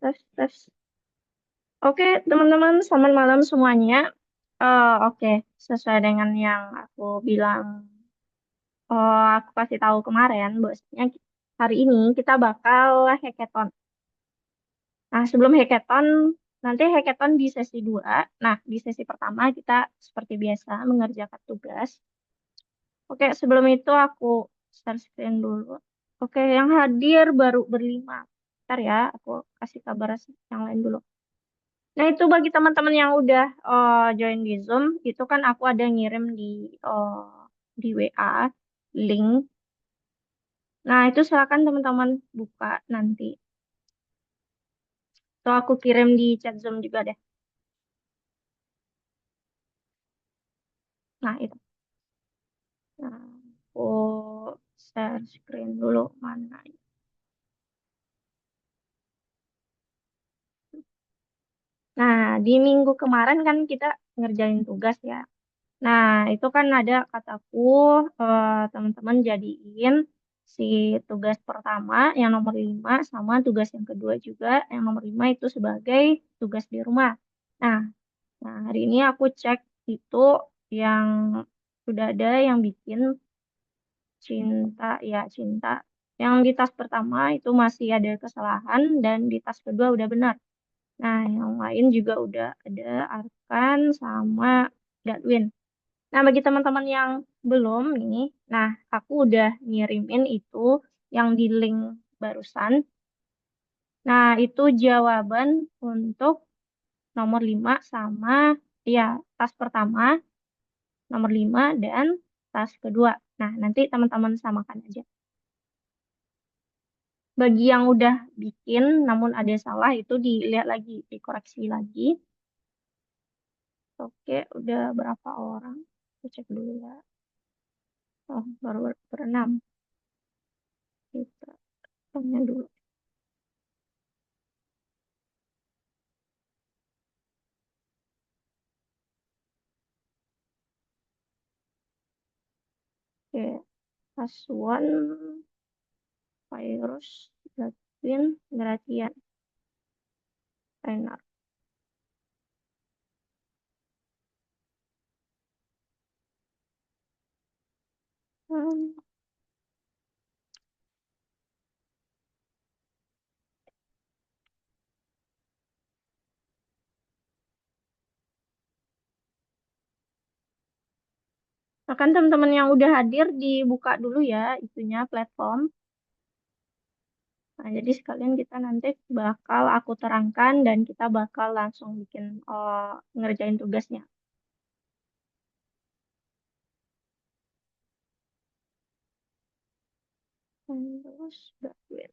Tes, tes. Oke, teman-teman, selamat malam semuanya. Oke, sesuai dengan yang aku bilang, aku kasih tahu kemarin, bahwasanya hari ini kita bakal hackathon. Nah, sebelum hackathon, nanti hackathon di sesi 2. Nah, di sesi pertama kita seperti biasa mengerjakan tugas. Oke, sebelum itu aku share screen dulu. Oke, yang hadir baru berlima. Bentar ya, aku kasih kabar yang lain dulu. Nah, itu bagi teman-teman yang udah join di Zoom, itu kan aku ada ngirim di WA link. Nah, itu silakan teman-teman buka nanti. Atau aku kirim di chat Zoom juga deh. Nah, itu. Nah, aku share screen dulu mana. Nah, di minggu kemarin kan kita ngerjain tugas ya. Nah, itu kan ada kataku, teman-teman jadiin si tugas pertama yang nomor 5 sama tugas yang kedua juga yang nomor 5 itu sebagai tugas di rumah. Nah, hari ini aku cek itu yang sudah ada yang bikin cinta, ya cinta. Yang di tas pertama itu masih ada kesalahan dan di tas kedua udah benar. Nah, yang lain juga udah ada Arkan sama Dadwin. Nah, bagi teman-teman yang belum nih, nah aku udah ngirimin itu yang di link barusan. Nah, itu jawaban untuk nomor 5 sama ya tas pertama, nomor 5 dan tas kedua. Nah, nanti teman-teman samakan aja. Bagi yang udah bikin namun ada salah itu dilihat lagi, dikoreksi lagi. Oke, udah berapa orang? Aku cek dulu ya. Oh, baru berenam. Kita tanya dulu. Oke, Asuhan, virus, Latwin, Gratian, Trainer. Hmm, Akan teman-teman yang udah hadir dibuka dulu ya itunya platform. Nah, jadi sekalian kita nanti bakal aku terangkan dan kita bakal langsung bikin ngerjain tugasnya. Terus Gatwin.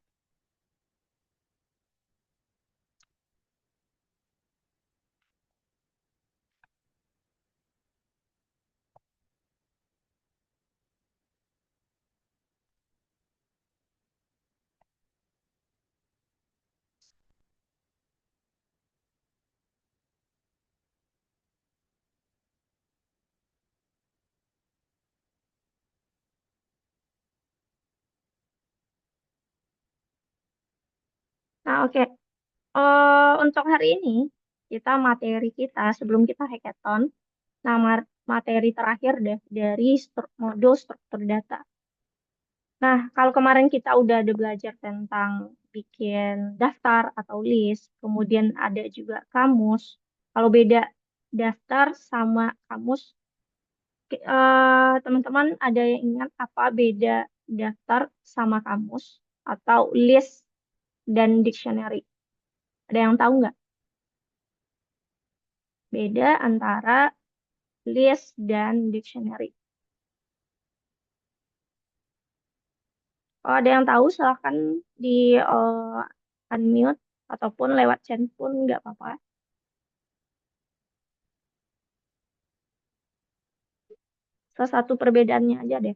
Nah, oke. Untuk hari ini kita materi kita sebelum kita hackathon, nama materi terakhir deh dari modul struktur data. Nah, kalau kemarin kita udah ada belajar tentang bikin daftar atau list, kemudian ada juga kamus. Kalau beda daftar sama kamus, teman-teman ada yang ingat apa beda daftar sama kamus atau list dan dictionary? Ada yang tahu nggak? Beda antara list dan dictionary. Kalau ada yang tahu, silahkan di unmute ataupun lewat chat pun nggak apa-apa. Salah satu perbedaannya aja deh.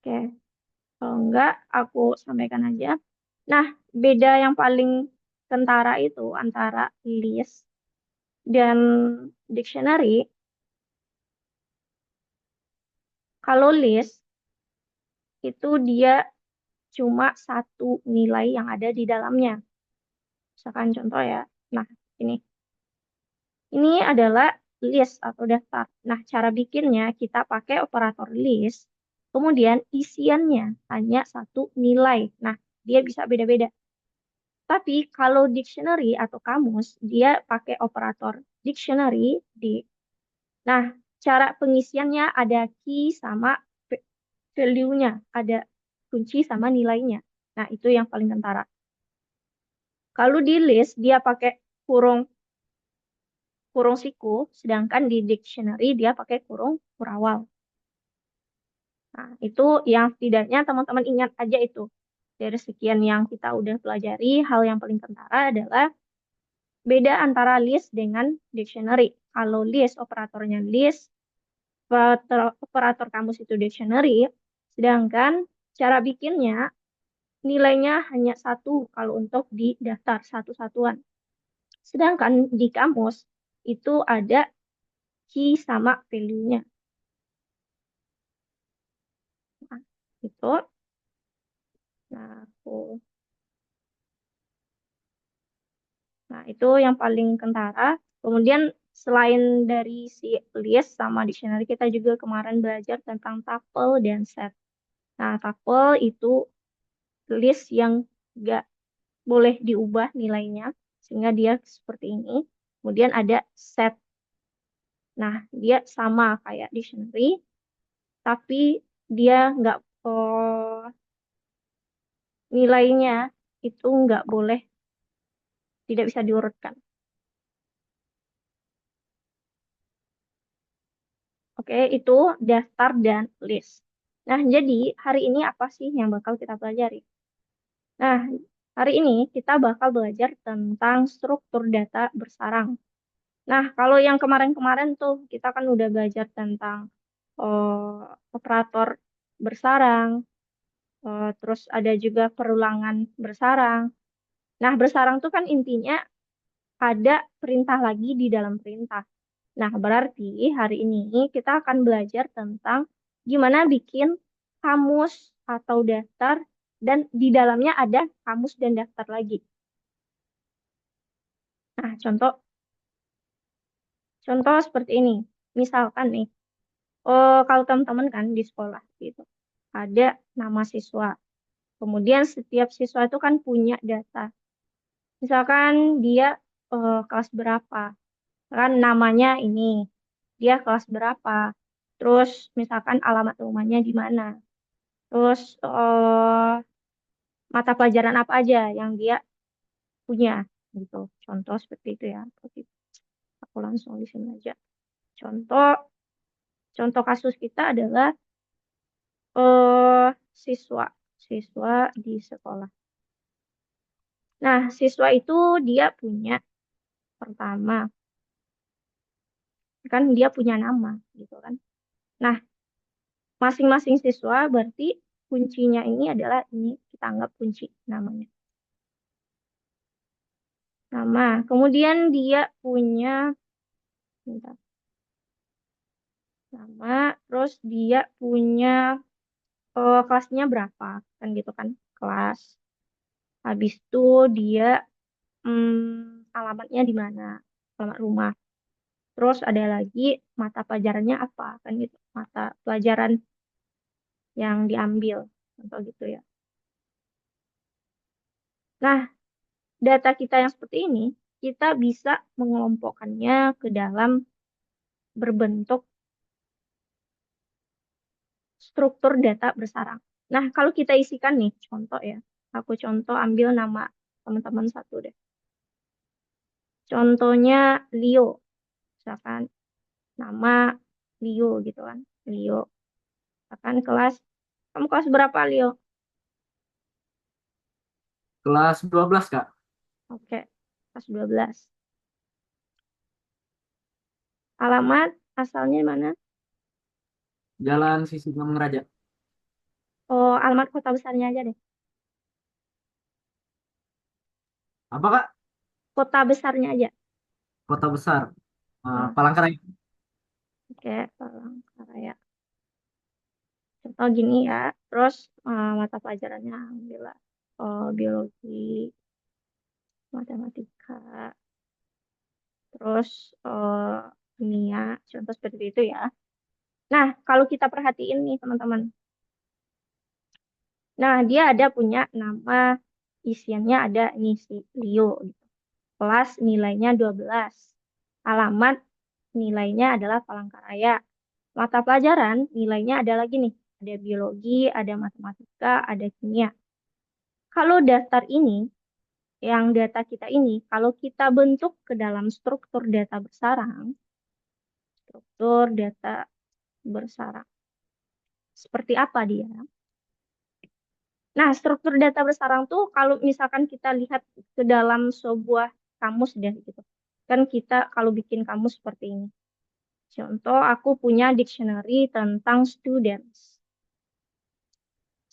Oke, kalau enggak, aku sampaikan aja. Nah, beda yang paling kentara itu antara list dan dictionary. Kalau list itu dia cuma satu nilai yang ada di dalamnya. Misalkan contoh ya. Nah, ini adalah list atau daftar. Nah, cara bikinnya kita pakai operator list, kemudian isiannya hanya satu nilai. Nah, dia bisa beda-beda. Tapi kalau dictionary atau kamus, dia pakai operator dictionary di. Nah, cara pengisiannya ada key sama value-nya, ada kunci sama nilainya. Nah, itu yang paling kentara. Kalau di list, dia pakai kurung kurung siku, sedangkan di dictionary dia pakai kurung kurawal. Nah, itu yang setidaknya teman-teman ingat aja itu. Dari sekian yang kita udah pelajari, hal yang paling kentara adalah beda antara list dengan dictionary. Kalau list, operatornya list, operator kamus itu dictionary, sedangkan cara bikinnya nilainya hanya satu kalau untuk di daftar satu-satuan. Sedangkan di kamus itu ada key sama value-nya. Nah, itu. Nah, itu yang paling kentara. Kemudian selain dari si list sama dictionary, kita juga kemarin belajar tentang tuple dan set. Nah, tuple itu list yang nggak boleh diubah nilainya, sehingga dia seperti ini. Kemudian ada set. Nah, dia sama kayak dictionary, tapi dia nggak nilainya itu nggak boleh, tidak bisa diurutkan. Oke, itu daftar dan list. Nah, jadi hari ini apa sih yang bakal kita pelajari? Nah, hari ini kita bakal belajar tentang struktur data bersarang. Nah, kalau yang kemarin-kemarin tuh kita kan udah belajar tentang operator bersarang, terus ada juga perulangan bersarang. Nah, bersarang tuh kan intinya ada perintah lagi di dalam perintah. Nah, berarti hari ini kita akan belajar tentang gimana bikin kamus atau daftar dan di dalamnya ada kamus dan daftar lagi. Nah, contoh seperti ini. Misalkan nih, kalau teman-teman kan di sekolah gitu, ada nama siswa. Kemudian setiap siswa itu kan punya data. Misalkan dia kelas berapa, kan namanya ini, dia kelas berapa. Terus misalkan alamat rumahnya di mana. Terus mata pelajaran apa aja yang dia punya gitu. Contoh seperti itu ya. Oke, aku langsung di sini aja. Contoh contoh kasus kita adalah eh siswa siswa di sekolah. Nah, siswa itu dia punya pertama kan dia punya nama gitu kan. Nah, masing-masing siswa berarti kuncinya ini adalah ini kita anggap kunci namanya. Nama. Kemudian dia punya bentar, nama, terus dia punya kelasnya berapa kan gitu kan kelas. Habis itu dia alamatnya di mana, alamat rumah. Terus ada lagi mata pelajarannya apa kan gitu, mata pelajaran yang diambil contoh gitu ya. Nah, data kita yang seperti ini kita bisa mengelompokkannya ke dalam berbentuk struktur data bersarang. Nah, kalau kita isikan nih contoh ya, aku contoh ambil nama teman-teman satu deh. Contohnya Leo, misalkan nama Leo gitu kan. Leo. Misalkan kamu kelas berapa Leo? Kelas 12, Kak. Oke, kelas 12. Alamat asalnya mana? Jalan Sisi Raja. Oh, alamat kota besarnya aja deh. Apa, Kak? Kota besarnya aja. Kota besar. Nah, Palangkaraya. oke, Palangkaraya. Contoh gini ya, terus mata pelajarannya ambillah biologi, matematika, terus kimia, contoh seperti itu ya. Nah, kalau kita perhatiin nih teman-teman, nah dia ada punya nama isiannya ada ini si Leo gitu. Kelas nilainya 12. Alamat nilainya adalah Palangkaraya. Mata pelajaran nilainya ada lagi nih. Ada biologi, ada matematika, ada kimia. Kalau daftar ini, yang data kita ini, kalau kita bentuk ke dalam struktur data bersarang, struktur data bersarang, seperti apa dia? Nah, struktur data bersarang tuh kalau misalkan kita lihat ke dalam sebuah kamus deh gitu. Kan kita kalau bikin kamus seperti ini. Contoh, aku punya dictionary tentang students.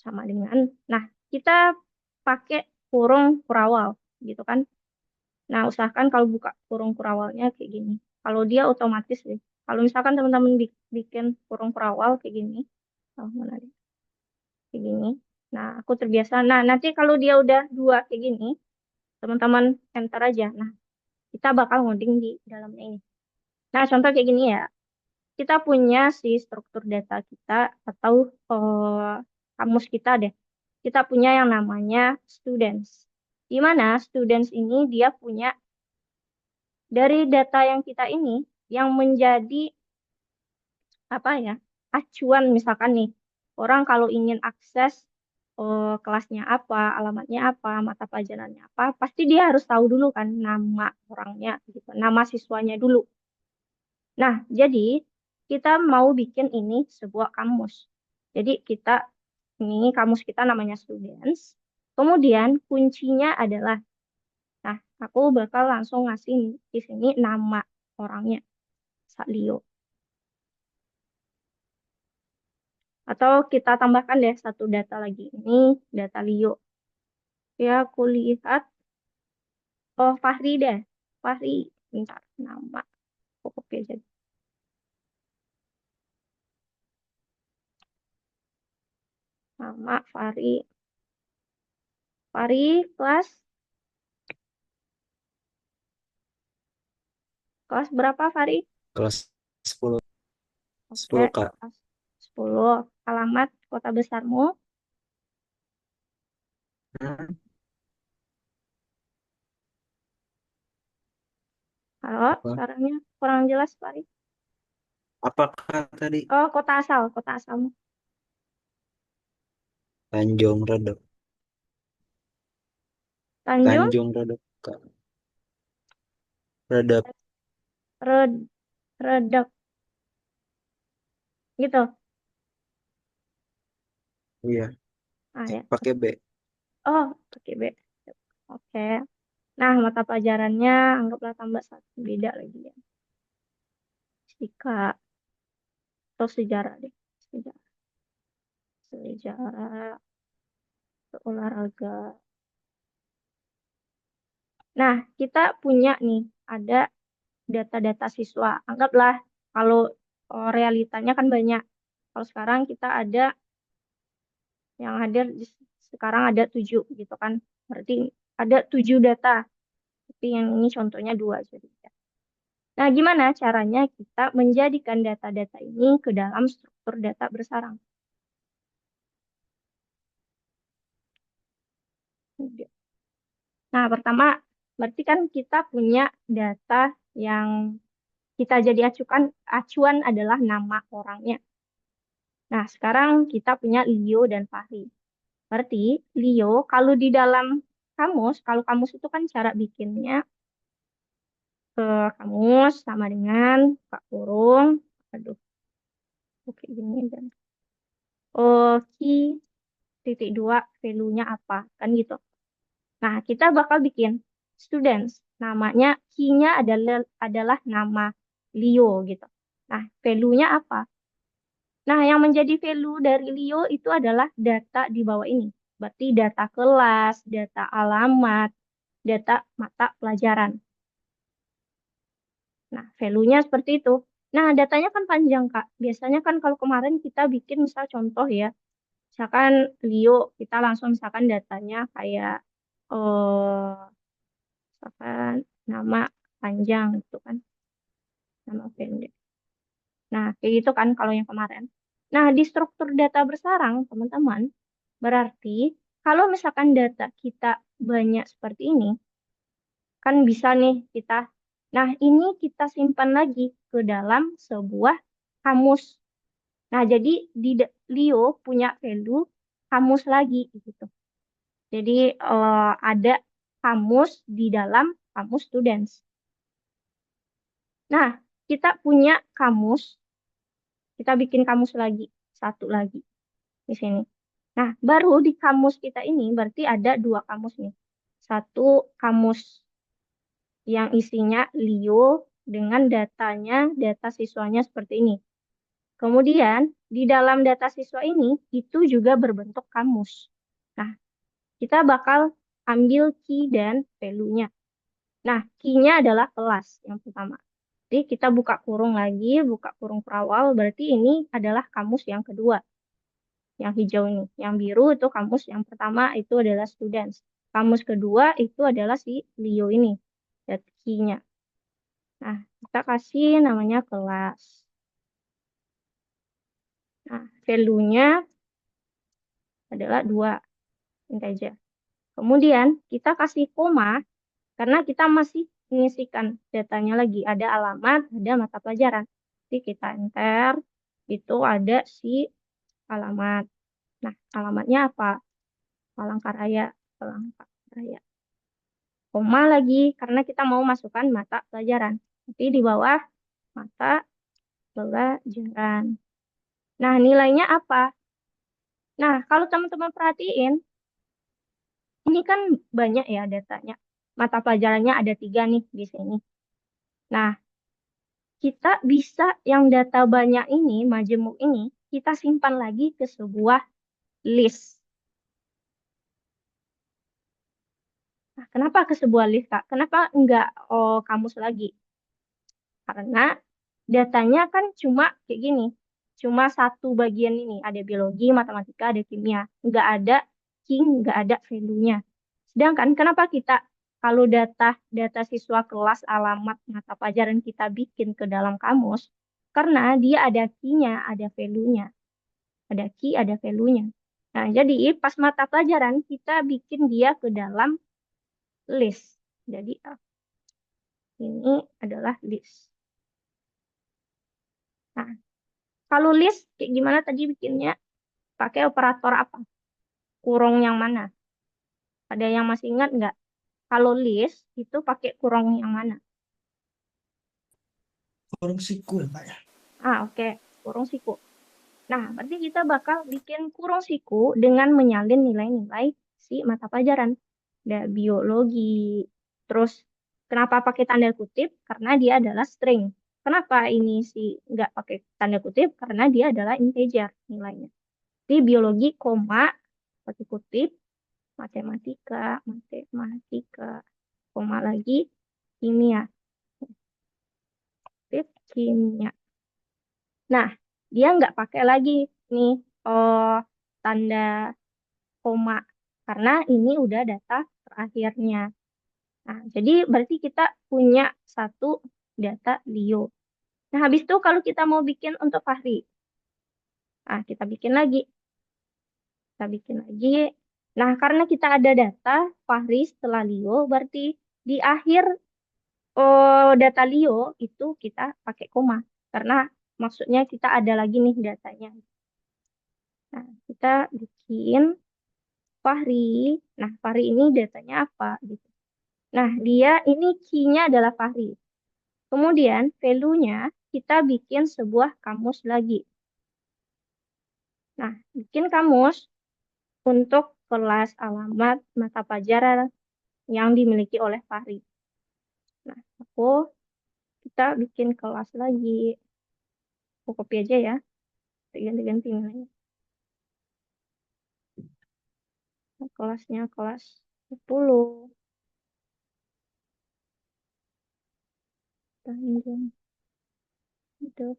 Sama dengan, nah kita pakai kurung kurawal gitu kan. Nah, usahakan kalau buka kurung kurawalnya kayak gini. Kalau dia otomatis deh. Kalau misalkan teman-teman bikin kurung kurawal kayak gini. Oh, mana dia? Kayak gini. Nah, aku terbiasa. Nah, nanti kalau dia udah dua kayak gini, teman-teman enter aja. Nah, kita bakal ngoding di dalamnya ini. Nah, contoh kayak gini ya. Kita punya si struktur data kita atau kamus kita deh. Kita punya yang namanya students. Di mana students ini dia punya dari data yang kita ini yang menjadi apa ya acuan misalkan nih orang kalau ingin akses kelasnya apa, alamatnya apa, mata pelajarannya apa, pasti dia harus tahu dulu kan nama orangnya gitu, nama siswanya dulu. Nah, jadi kita mau bikin ini sebuah kamus. Jadi ini kamus kita namanya students. Kemudian kuncinya adalah, nah aku bakal langsung ngasih di sini nama orangnya, Salio. Atau kita tambahkan deh satu data lagi. Ini data Leo. Ya, aku lihat. Oh, Fahri deh. Fahri. Bentar, nama. Aku copy aja. Nama Fahri. Fahri kelas berapa Fahri? Kelas 10, Oke, 10 Kak. kelas 10. Alamat kota besarmu. Hmm, Halo, apa? suaranya kurang jelas Fahri. Apakah tadi Oh, kota asal, kota asalmu. Tanjung Redop? Tanjung, Tanjung Redop Kak. Redop, Red, Redek, gitu. iya. Ah ya. Pakai B. Oh, oke, B. Oke. Nah, mata pelajarannya anggaplah tambah satu, beda lagi ya. Fisika atau sejarah deh. Sejarah, sejarah, olahraga. Nah, kita punya nih, ada data-data siswa. Anggaplah kalau realitanya kan banyak. Kalau sekarang kita ada yang hadir sekarang ada 7 gitu kan. Berarti ada 7 data. Tapi yang ini contohnya 2 jadi. Nah, gimana caranya kita menjadikan data-data ini ke dalam struktur data bersarang? Nah, pertama, berarti kan kita punya data yang kita jadi acuan adalah nama orangnya. Nah, sekarang kita punya Leo dan Fahri. Berarti Leo, kalau di dalam kamus, kalau kamus itu kan cara bikinnya ke kamus sama dengan buka kurung, aduh, oke gini dan key titik dua value-nya apa, kan gitu. Nah, kita bakal bikin students. Namanya key-nya adalah nama Leo gitu. Nah, value-nya apa? Nah, yang menjadi value dari Leo itu adalah data di bawah ini. Berarti data kelas, data alamat, data mata pelajaran. Nah, value-nya seperti itu. Nah, datanya kan panjang, Kak. Biasanya kan kalau kemarin kita bikin misal contoh ya, misalkan Leo, kita langsung misalkan datanya kayak misalkan nama panjang gitu kan, nama pendek. Nah, kayak gitu kan kalau yang kemarin. Nah, di struktur data bersarang, teman-teman, berarti kalau misalkan data kita banyak seperti ini, kan bisa nih kita. Nah, ini kita simpan lagi ke dalam sebuah kamus. Nah, jadi di Leo punya value kamus lagi gitu. Jadi ada kamus di dalam kamus students. Nah, kita punya kamus, kita bikin kamus lagi, satu lagi di sini. Nah, baru di kamus kita ini berarti ada dua kamus nih. Satu kamus yang isinya Leo dengan datanya, data siswanya seperti ini. Kemudian, di dalam data siswa ini, itu juga berbentuk kamus. Nah, kita bakal ambil key dan value-nya. Nah, key-nya adalah kelas yang pertama. Jadi, kita buka kurung lagi, buka kurung perawal, berarti ini adalah kamus yang kedua. Yang hijau ini. Yang biru itu kamus yang pertama, itu adalah students. Kamus kedua itu adalah si Leo ini, key-nya. Nah, kita kasih namanya kelas. Nah, value-nya adalah 2 integer. Kemudian kita kasih koma karena kita masih mengisikan datanya lagi. Ada alamat, ada mata pelajaran. Jadi kita enter, itu ada si alamat. Nah, alamatnya apa? Palangkaraya, Palangkaraya. Koma lagi karena kita mau masukkan mata pelajaran. Tapi di bawah mata pelajaran. Nah, nilainya apa? Nah, kalau teman-teman perhatiin, ini kan banyak ya datanya. Mata pelajarannya ada 3 nih di sini. Nah, kita bisa yang data banyak ini, majemuk ini, kita simpan lagi ke sebuah list. Nah, kenapa ke sebuah list, Kak? Kenapa enggak kamus lagi? Karena datanya kan cuma kayak gini. Cuma satu bagian ini. Ada biologi, matematika, ada kimia. Enggak ada king, enggak ada value-nya. Sedangkan kenapa kita kalau data siswa kelas, alamat, mata pelajaran kita bikin ke dalam kamus, karena dia ada key-nya, ada value-nya. Ada key, ada value-nya. Nah, jadi pas mata pelajaran kita bikin dia ke dalam list. Jadi ini adalah list. Nah, kalau list kayak gimana tadi bikinnya? Pakai operator apa? Kurung yang mana? Ada yang masih ingat nggak? Kalau list itu pakai kurung yang mana? Kurung siku ya, Pak ya? Oke. Kurung siku. Nah, berarti kita bakal bikin kurung siku dengan menyalin nilai-nilai si mata pelajaran. Ada biologi. Terus, kenapa pakai tanda kutip? Karena dia adalah string. Kenapa ini sih nggak pakai tanda kutip? Karena dia adalah integer nilainya. Di biologi, koma, pakai kutip, matematika, matematika, koma lagi, kimia, kutip, kimia. Nah, dia nggak pakai lagi nih oh, tanda koma karena ini udah data terakhirnya. Nah, jadi berarti kita punya satu data Leo. Nah, habis itu kalau kita mau bikin untuk Fahri, kita bikin lagi. Kita bikin lagi. Nah, karena kita ada data Fahri setelah Leo, berarti di akhir data Leo itu kita pakai koma. Karena maksudnya kita ada lagi nih datanya. Nah, kita bikin Fahri. Nah, Fahri ini datanya apa gitu. Nah, dia ini key-nya adalah Fahri. Kemudian value-nya kita bikin sebuah kamus lagi. Nah, bikin kamus untuk kelas alamat mata pelajaran yang dimiliki oleh Fahri. Nah, kita bikin kelas lagi. Aku copy aja ya. Ganti-ganti nilainya. Nah, kelasnya kelas 10. Tanjung. hidup,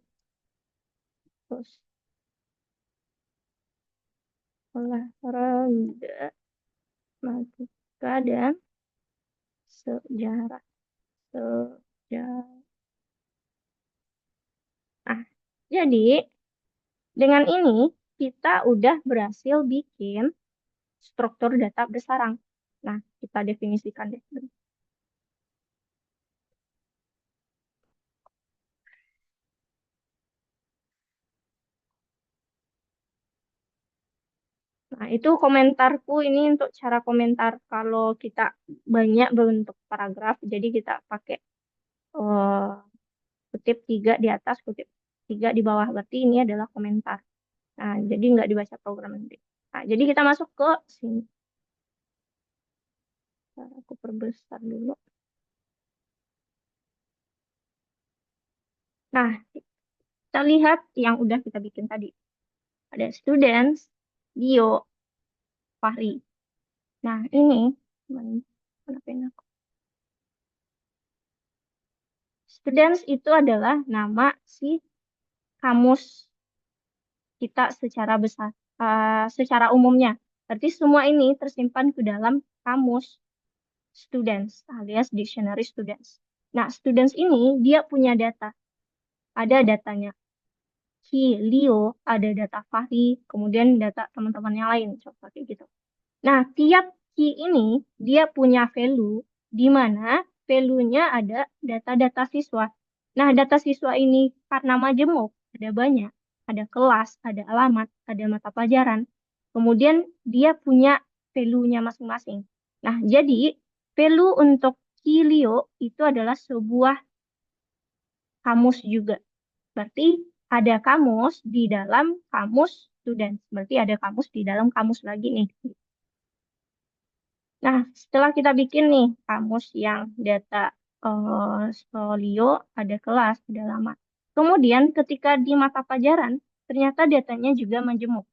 terus olahraga, matematika, dan sejarah. Sejarah. Nah, jadi dengan ini kita udah berhasil bikin struktur data bersarang. Nah, kita definisikan deh. Nah, itu komentarku ini untuk cara komentar kalau kita banyak bentuk paragraf, jadi kita pakai kutip 3 di atas, kutip 3 di bawah. Berarti ini adalah komentar. Nah, jadi nggak dibaca program nanti. Nah, jadi kita masuk ke sini. Aku perbesar dulu. Nah, kita lihat yang udah kita bikin tadi. Ada students, Dio, Fahri. Nah, ini mana pena aku? Students itu adalah nama si kamus kita secara besar, secara umumnya. Berarti semua ini tersimpan ke dalam kamus students alias dictionary students. Nah, students ini dia punya data. Ada datanya Ki, Leo, ada data Fahri, kemudian data teman-teman yang lain. Coba kayak gitu. Nah, tiap key ini dia punya value di mana value-nya ada data-data siswa. Nah, data siswa ini karena majemuk, ada banyak, ada kelas, ada alamat, ada mata pelajaran. Kemudian dia punya value-nya masing-masing. Nah, jadi value untuk Kilio itu adalah sebuah kamus juga. Berarti ada kamus di dalam kamus student. Berarti ada kamus di dalam kamus lagi nih. Nah, setelah kita bikin nih kamus yang data folio, ada kelas, ada alamat. Kemudian ketika di mata pelajaran, ternyata datanya juga majemuk.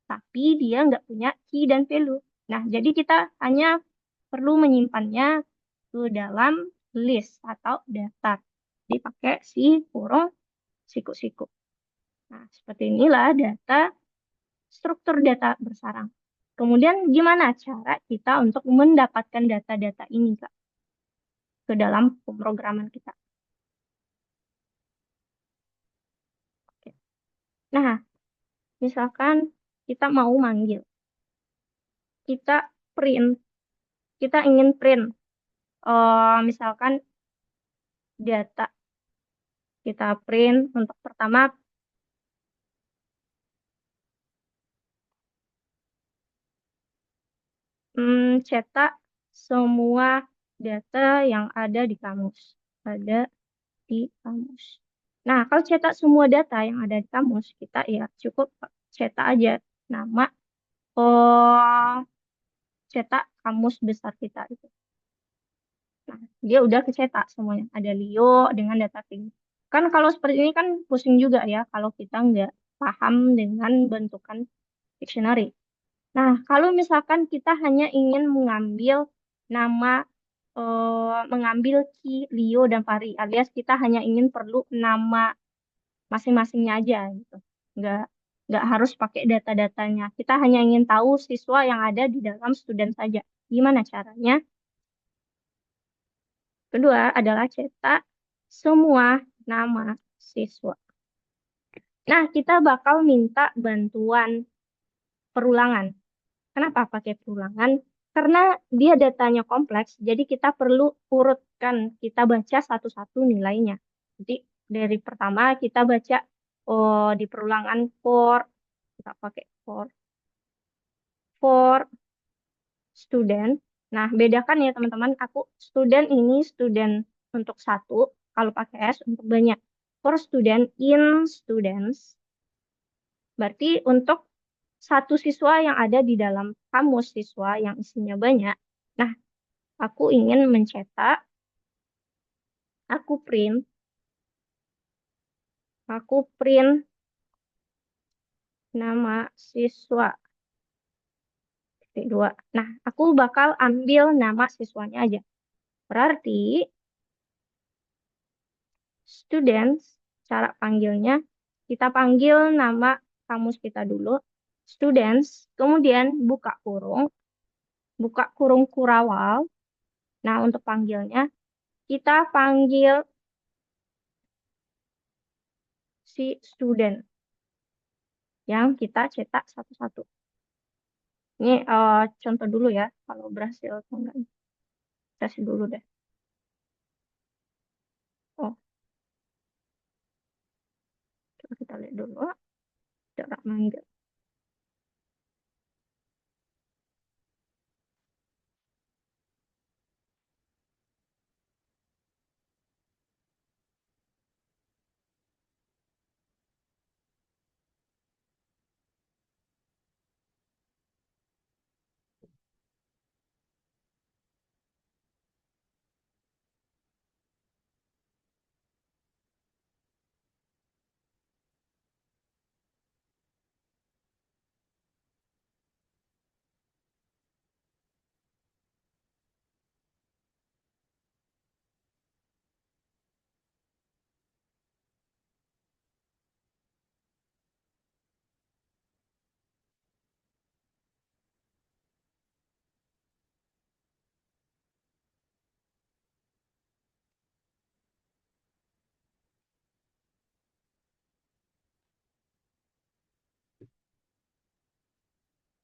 Tapi dia nggak punya key dan value. Nah, jadi kita hanya perlu menyimpannya ke dalam list atau daftar. Dipakai si kurung siku-siku. Nah, seperti inilah struktur data bersarang. Kemudian gimana cara kita untuk mendapatkan data-data ini, Kak, ke dalam pemrograman kita? Oke. Nah, misalkan kita mau manggil, kita print, kita ingin print, misalkan data, kita print untuk pertama cetak semua data yang ada di kamus. Ada di kamus. Nah, kalau cetak semua data yang ada di kamus, kita ya cukup cetak aja nama cetak kamus besar kita itu. Nah, dia udah kecetak semuanya. Ada Leo dengan data tinggi. Kan kalau seperti ini kan pusing juga ya kalau kita nggak paham dengan bentukan dictionary. Nah, kalau misalkan kita hanya ingin mengambil nama, mengambil key Leo dan Fahri, alias kita hanya ingin perlu nama masing-masingnya aja gitu. Nggak, nggak harus pakai data-datanya. Kita hanya ingin tahu siswa yang ada di dalam student saja. Gimana caranya? Kedua adalah cetak semua nama siswa. Nah, kita bakal minta bantuan perulangan. Kenapa pakai perulangan? Karena dia datanya kompleks, jadi kita perlu urutkan, kita baca satu-satu nilainya. Jadi dari pertama kita baca di perulangan for, kita pakai for student. Nah, bedakan ya teman-teman, aku student ini student untuk satu, kalau pakai S untuk banyak. For student in students, berarti untuk satu siswa yang ada di dalam kamus siswa yang isinya banyak. Nah, aku ingin mencetak, aku print nama siswa. Titik dua. Nah, aku bakal ambil nama siswanya aja. Berarti students Cara panggilnya, kita panggil nama kamus kita dulu, students, kemudian buka kurung kurawal. Nah, untuk panggilnya, kita panggil si student yang kita cetak satu-satu. Ini contoh dulu ya, kalau berhasil atau enggak. Tes dulu deh. Oh, coba kita lihat dulu. Cara manggil.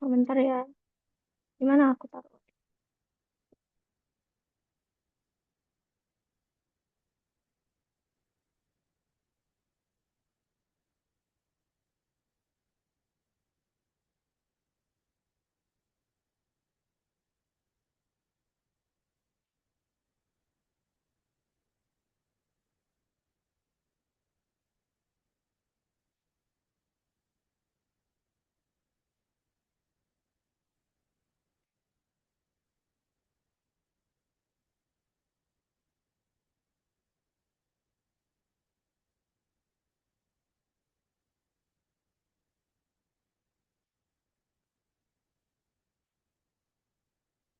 Komentar ya. Gimana aku taruh?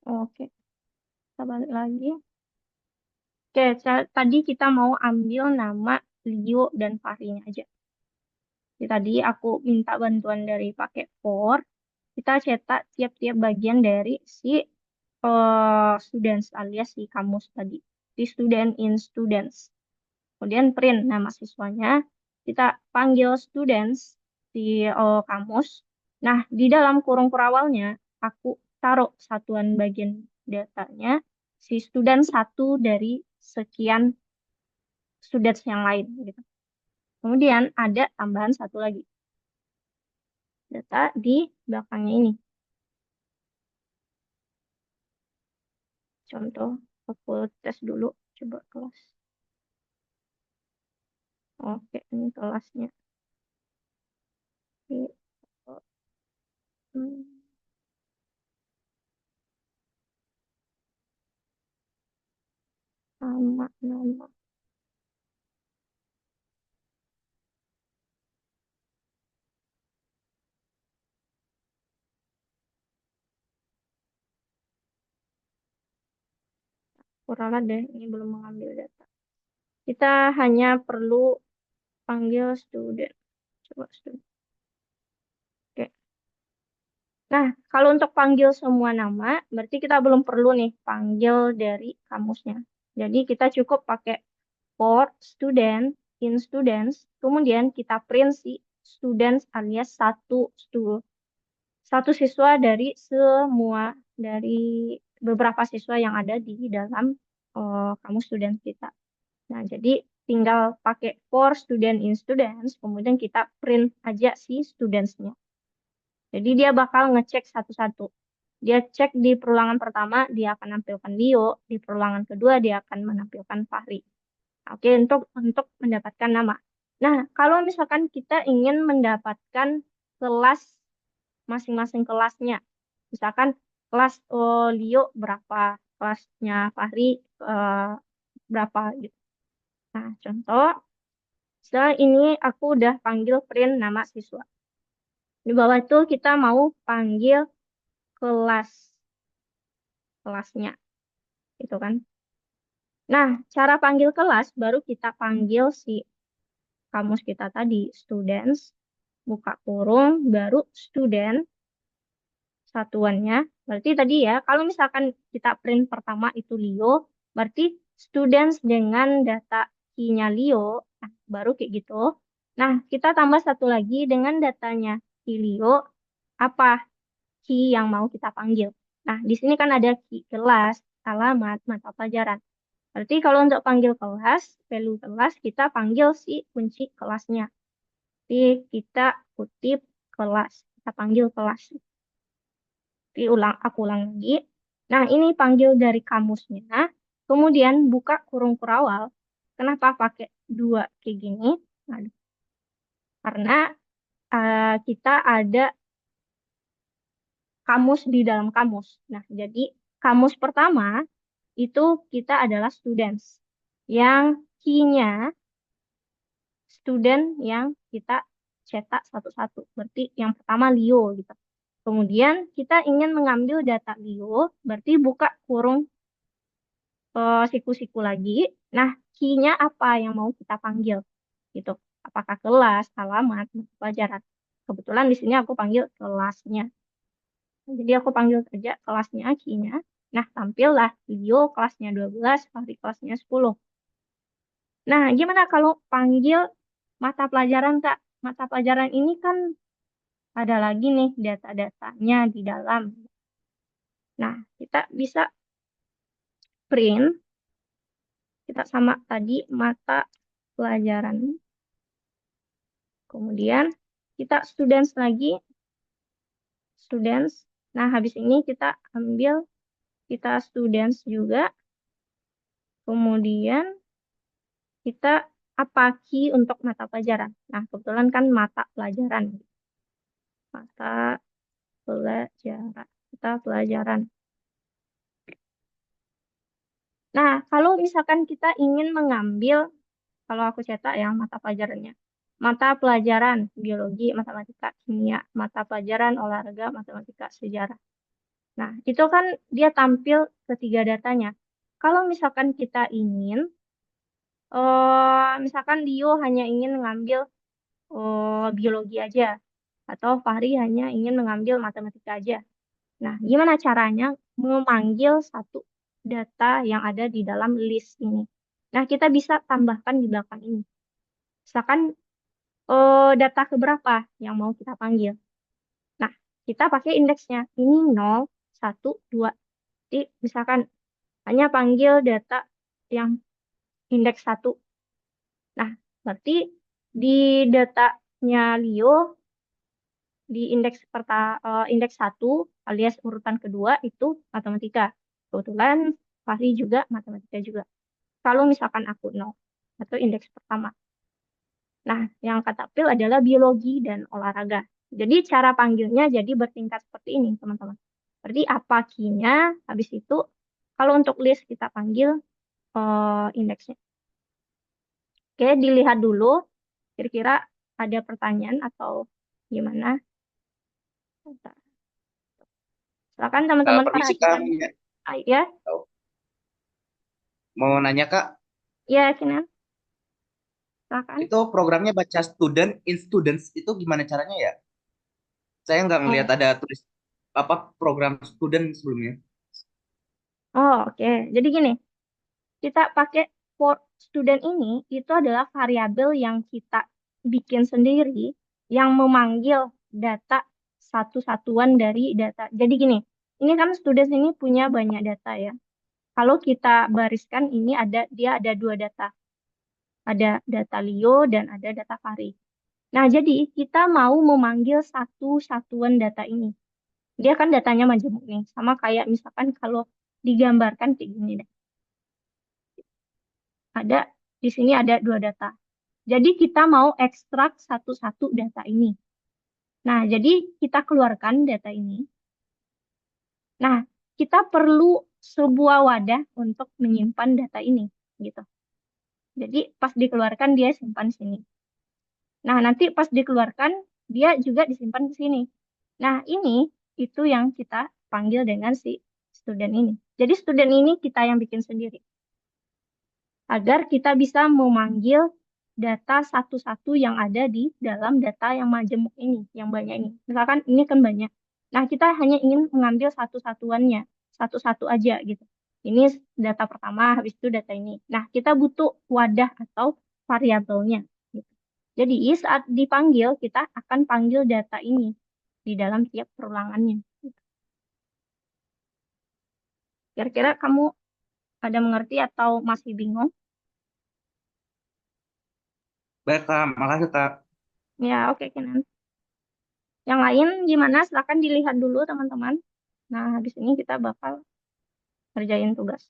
Oke, kita balik lagi. Oke, tadi kita mau ambil nama Leo dan Fahrinya aja. Jadi tadi aku minta bantuan dari pakai for. Kita cetak tiap-tiap bagian dari si students alias si kamus tadi. Si student in students. Kemudian print nama siswanya. Kita panggil students di kamus. Nah, di dalam kurung kurawalnya, aku taruh satuan bagian datanya si student satu dari sekian students yang lain gitu. Kemudian ada tambahan satu lagi. Data di belakangnya ini. Contoh, aku tes dulu. Coba kelas. Oke, ini kelasnya. Oke, hmm, nama. Kurang deh, ini belum mengambil data. Kita hanya perlu panggil student. Coba student. Oke. Nah, kalau untuk panggil semua nama, berarti kita belum perlu nih panggil dari kamusnya. Jadi kita cukup pakai for student in students, kemudian kita print si students alias satu siswa dari beberapa siswa yang ada di dalam kamus student kita. Nah, jadi tinggal pakai for student in students, kemudian kita print aja si studentsnya. Jadi dia bakal ngecek satu-satu. Dia cek di perulangan pertama, dia akan menampilkan Leo, di perulangan kedua dia akan menampilkan Fahri. Oke, untuk mendapatkan nama. Nah, kalau misalkan kita ingin mendapatkan kelas masing-masing kelasnya, misalkan kelas Leo berapa, kelasnya Fahri berapa gitu. Nah, contoh, setelah ini aku udah panggil print nama siswa. Di bawah itu kita mau panggil kelasnya, gitu kan. Nah, cara panggil kelas baru kita panggil si kamus kita tadi, students, buka kurung, baru student, satuannya. Berarti tadi ya, kalau misalkan kita print pertama itu Leo, berarti students dengan data key-nya Leo, nah, baru kayak gitu. Nah, kita tambah satu lagi dengan datanya key Leo, apa key yang mau kita panggil. Nah, di sini kan ada key kelas, alamat, mata pelajaran. Berarti kalau untuk panggil kelas, value kelas, kita panggil si kunci kelasnya. Jadi kita kutip kelas, kita panggil kelas. Aku ulang lagi. Nah, ini panggil dari kamusnya. Kemudian buka kurung kurawal. Kenapa pakai dua kayak gini? Nah, karena kita ada kamus di dalam kamus. Nah, jadi kamus pertama itu kita adalah students. Yang key-nya student yang kita cetak satu-satu. Berarti yang pertama Leo gitu. Kemudian kita ingin mengambil data Leo, berarti buka kurung siku-siku lagi. Nah, key-nya apa yang mau kita panggil? Gitu. Apakah kelas, alamat, mata pelajaran? Kebetulan di sini aku panggil kelasnya. Jadi aku panggil saja kelasnya, key-nya. Nah, tampillah Leo kelasnya 12, Fahri kelasnya 10. Nah, gimana kalau panggil mata pelajaran, Kak? Mata pelajaran ini kan ada lagi nih data-datanya di dalam. Nah, kita bisa print, kita sama tadi mata pelajaran. Kemudian kita students lagi, students. Nah, habis ini kita ambil, kita students juga. Kemudian kita apa key untuk mata pelajaran. Nah, kebetulan kan mata pelajaran. Mata pelajaran. Mata pelajaran. Nah, kalau misalkan kita ingin mengambil, kalau aku cetak ya mata pelajarannya. Mata pelajaran biologi, matematika, kimia, mata pelajaran olahraga, matematika, sejarah. Nah, itu kan dia tampil ketiga datanya. Kalau misalkan kita ingin, misalkan Dio hanya ingin mengambil biologi aja, atau Fahri hanya ingin mengambil matematika aja. Nah, gimana caranya memanggil satu data yang ada di dalam list ini? Nah, kita bisa tambahkan di belakang ini. Misalkan data keberapa yang mau kita panggil. Nah, kita pakai indeksnya. Ini 0, 1, 2. Jadi, misalkan hanya panggil data yang indeks 1. Nah, berarti di datanya Leo, di indeks 1 alias urutan kedua itu matematika. Kebetulan Fahri juga matematika juga. Kalau misalkan aku 0 atau indeks pertama. Nah, yang katapil adalah biologi dan olahraga. Jadi cara panggilnya jadi bertingkat seperti ini, teman-teman. Berarti apa key-nya, habis itu kalau untuk list kita panggil indeksnya. Oke, dilihat dulu. Kira-kira ada pertanyaan atau gimana? Bentar. Silakan teman-teman Permisi Kak, perhatikan. Ya, mau nanya Kak, ya, Kinan. Silakan. itu programnya baca student in students itu gimana caranya ya? Saya nggak ngelihat Oh, ada tulis apa program student sebelumnya. oke. Jadi gini, kita pakai for student ini itu adalah variabel yang kita bikin sendiri yang memanggil data satu-satuan dari data. Jadi gini, ini kan student ini punya banyak data ya. Kalau kita bariskan ini dia ada dua data. Ada data Leo dan ada data Fahri. Nah, jadi kita mau memanggil satu satuan data ini. Dia kan datanya majemuk nih, sama kayak misalkan kalau digambarkan kayak gini deh. Ada di sini ada dua data. Jadi kita mau ekstrak satu-satu data ini. Nah, jadi kita keluarkan data ini. Nah, kita perlu sebuah wadah untuk menyimpan data ini, gitu. Jadi pas dikeluarkan dia simpan sini. Nah, nanti pas dikeluarkan dia juga disimpan ke sini. Nah, ini itu yang kita panggil dengan si student ini. Jadi student ini kita yang bikin sendiri. Agar kita bisa memanggil data satu-satu yang ada di dalam data yang majemuk ini, yang banyak ini. Misalkan ini kan banyak. Nah, kita hanya ingin mengambil satu-satuannya, satu-satu aja gitu. Ini data pertama, habis itu data ini. Nah, kita butuh wadah atau variabelnya. Gitu. Jadi, saat dipanggil, kita akan panggil data ini di dalam tiap perulangannya. Gitu. Kira-kira kamu ada mengerti atau masih bingung? Baik, Kak. Makasih, Kak. Ya, oke, Kenan. Yang lain gimana? Silahkan dilihat dulu, teman-teman. Nah, habis ini kita bakal kerjain tugas.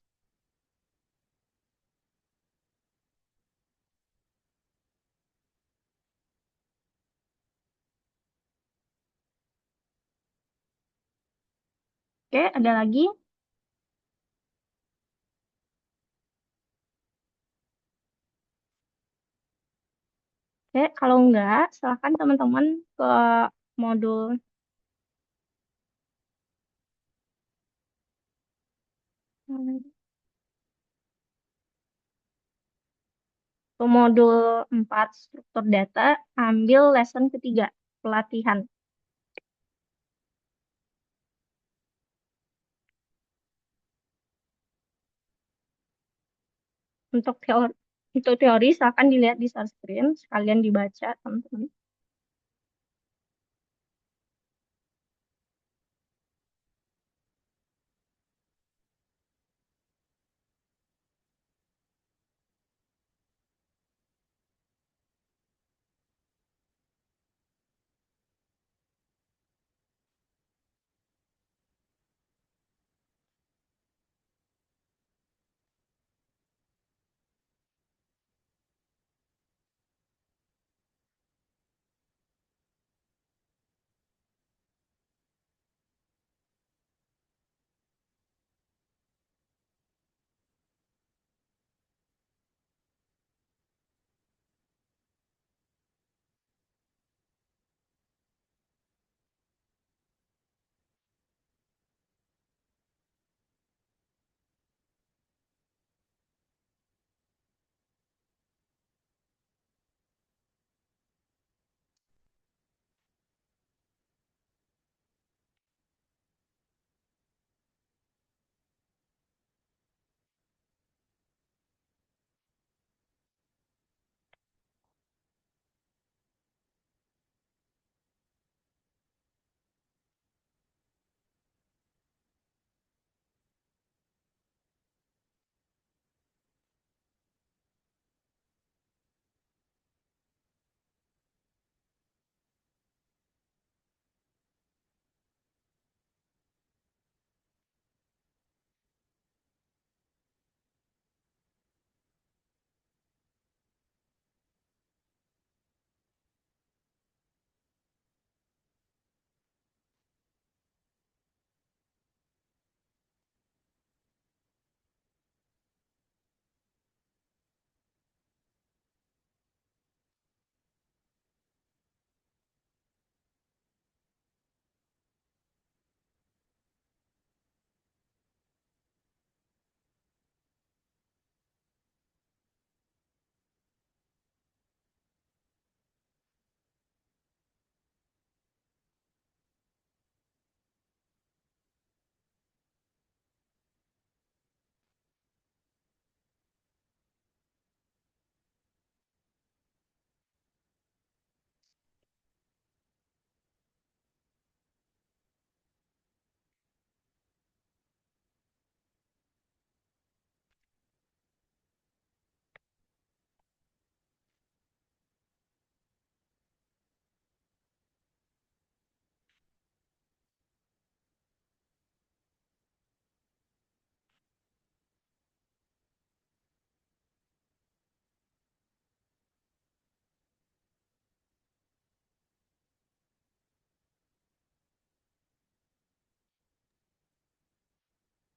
Oke, ada lagi? Oke, kalau enggak, silahkan teman-teman ke modul ke modul 4 struktur data, ambil lesson ketiga, pelatihan. Untuk teori silahkan dilihat di share screen, sekalian dibaca, teman-teman.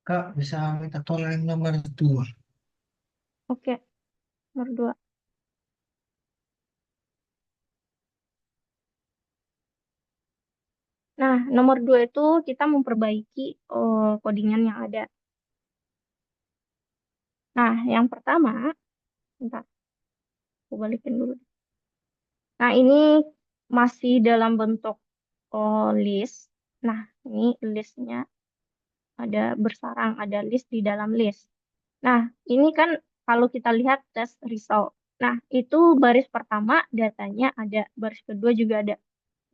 Kak, bisa minta tolong yang nomor 2. Oke, nomor 2. Nah, nomor 2 itu kita memperbaiki codingan yang ada. Nah, yang pertama, bentar. Aku balikin dulu. Nah, ini masih dalam bentuk list. Nah, ini listnya ada bersarang, ada list di dalam list. Nah, ini kan kalau kita lihat test result. Nah, itu baris pertama datanya ada, baris kedua juga ada.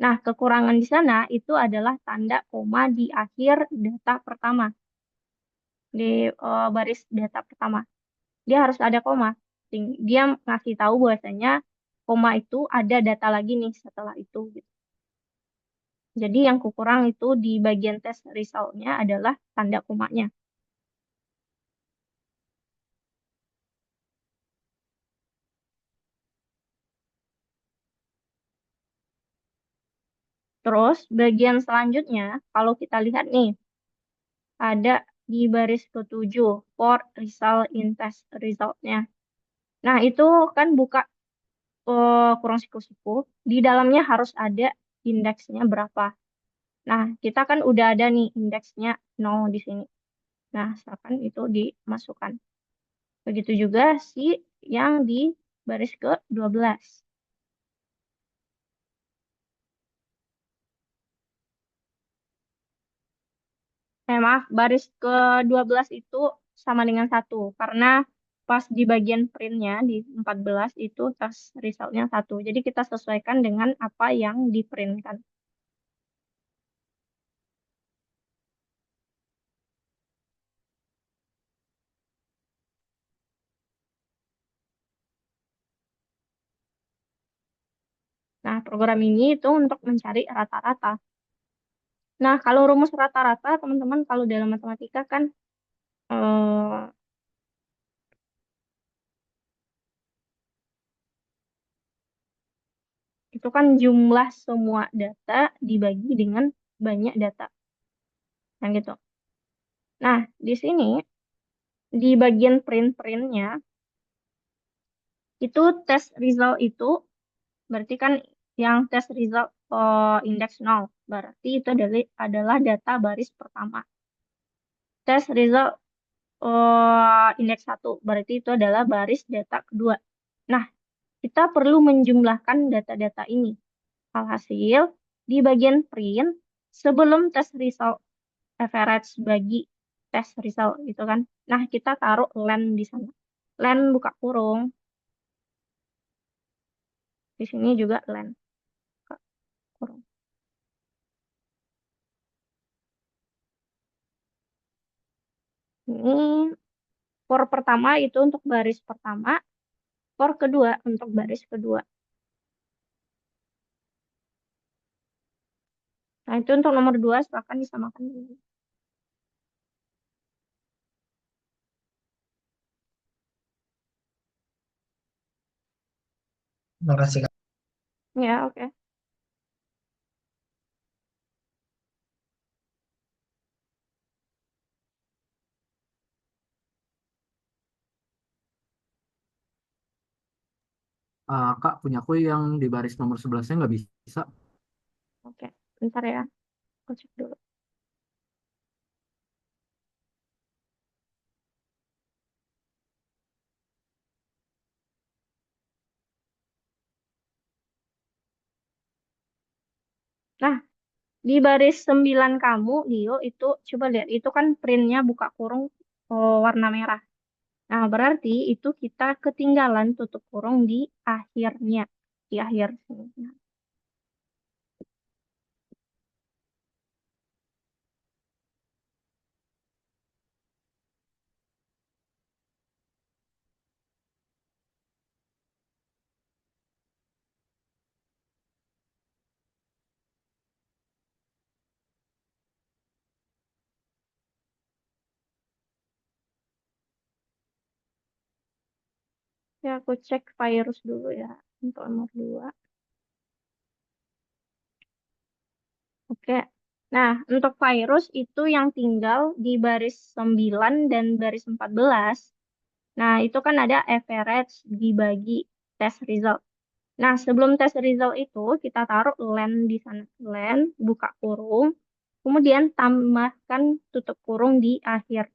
Nah, kekurangan di sana itu adalah tanda koma di akhir data pertama. Di baris data pertama. Dia harus ada koma. Dia ngasih tahu bahwasanya koma itu ada data lagi nih setelah itu, gitu. Jadi yang kurang itu di bagian tes result-nya adalah tanda komanya. Terus bagian selanjutnya, kalau kita lihat nih, ada di baris ketujuh, for result in test result-nya. Nah, itu kan buka kurang siku-siku. Di dalamnya harus ada indeksnya berapa. Nah, kita kan udah ada nih indeksnya 0 di sini. Nah, misalkan itu dimasukkan. Begitu juga si yang di baris ke-12. Maaf, baris ke-12 itu sama dengan 1. Karena pas di bagian printnya di 14 itu tes resultnya 1. Jadi kita sesuaikan dengan apa yang diprintkan. Nah, program ini itu untuk mencari rata-rata. Nah, kalau rumus rata-rata, teman-teman, kalau dalam matematika kan eh, itu kan jumlah semua data dibagi dengan banyak data. Yang gitu. Nah, di sini, di bagian print-printnya, itu tes result itu, berarti kan yang tes result indeks 0. Berarti itu adalah data baris pertama. Tes result indeks 1. Berarti itu adalah baris data kedua. Nah, kita perlu menjumlahkan data-data ini. Alhasil, di bagian print, sebelum tes result average bagi tes result gitu kan. Nah, kita taruh len di sana. Len buka kurung. Di sini juga len buka kurung. Ini for pertama itu untuk baris pertama, for kedua untuk baris kedua. Nah, itu untuk nomor 2 silakan disamakan dulu. Terima kasih, Kak. Ya, oke. Kak, punya aku yang di baris nomor 11-nya nggak bisa. Oke, bentar ya. Aku cek dulu. Nah, di baris 9 kamu, Dio, itu coba lihat. Itu kan printnya buka kurung warna merah. Nah, berarti itu kita ketinggalan tutup kurung di akhirnya. Di akhir sini. Nah, ya, aku cek virus dulu ya. Untuk nomor 2. Oke. Nah, untuk virus itu yang tinggal di baris 9 dan baris 14. Nah, itu kan ada average dibagi test result. Nah, sebelum tes result itu kita taruh len di sana. Len, buka kurung, kemudian tambahkan tutup kurung di akhirnya.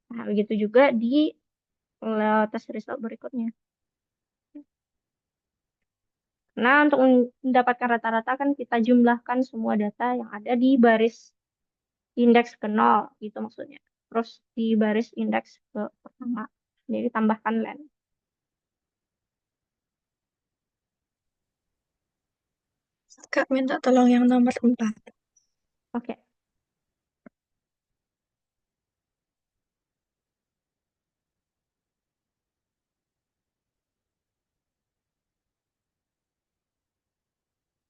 Nah, begitu juga di tes result berikutnya. Nah, untuk mendapatkan rata-rata kan kita jumlahkan semua data yang ada di baris indeks ke nol, gitu maksudnya. Terus di baris indeks ke pertama. Jadi tambahkan len. Kak, minta tolong yang nomor 4. Oke.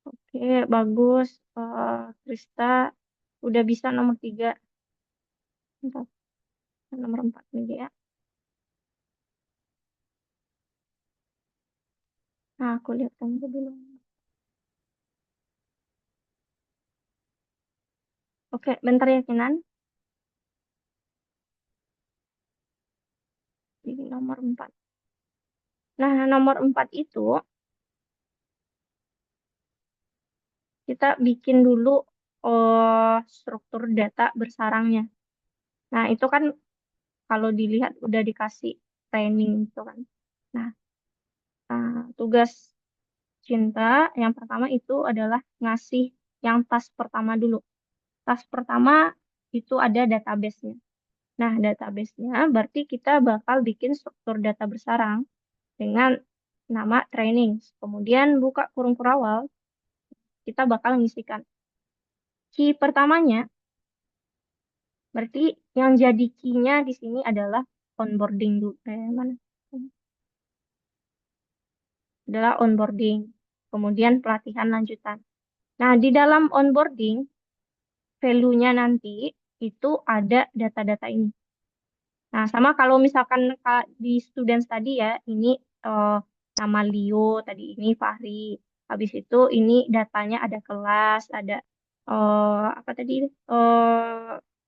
Oke, bagus. Krista udah bisa nomor 3. Bentar, nomor 4 nih ya. Nah, aku lihat kamu dulu. Oke, bentar ya, Kinan. Jadi nomor 4. Nah, nomor 4 itu kita bikin dulu struktur data bersarangnya. Nah, itu kan kalau dilihat udah dikasih training itu kan. Nah, tugas Cinta yang pertama itu adalah ngasih yang task pertama dulu. Task pertama itu ada database-nya. Nah, database-nya berarti kita bakal bikin struktur data bersarang dengan nama training. Kemudian buka kurung kurawal, kita bakal ngisikan key pertamanya. Berarti yang jadi key-nya di sini adalah onboarding dulu. Mana? Adalah onboarding. Kemudian pelatihan lanjutan. Nah, di dalam onboarding, value-nya nanti itu ada data-data ini. Nah, sama kalau misalkan di students tadi ya, ini eh, nama Leo, tadi ini Fahri. Habis itu ini datanya ada kelas, ada apa tadi?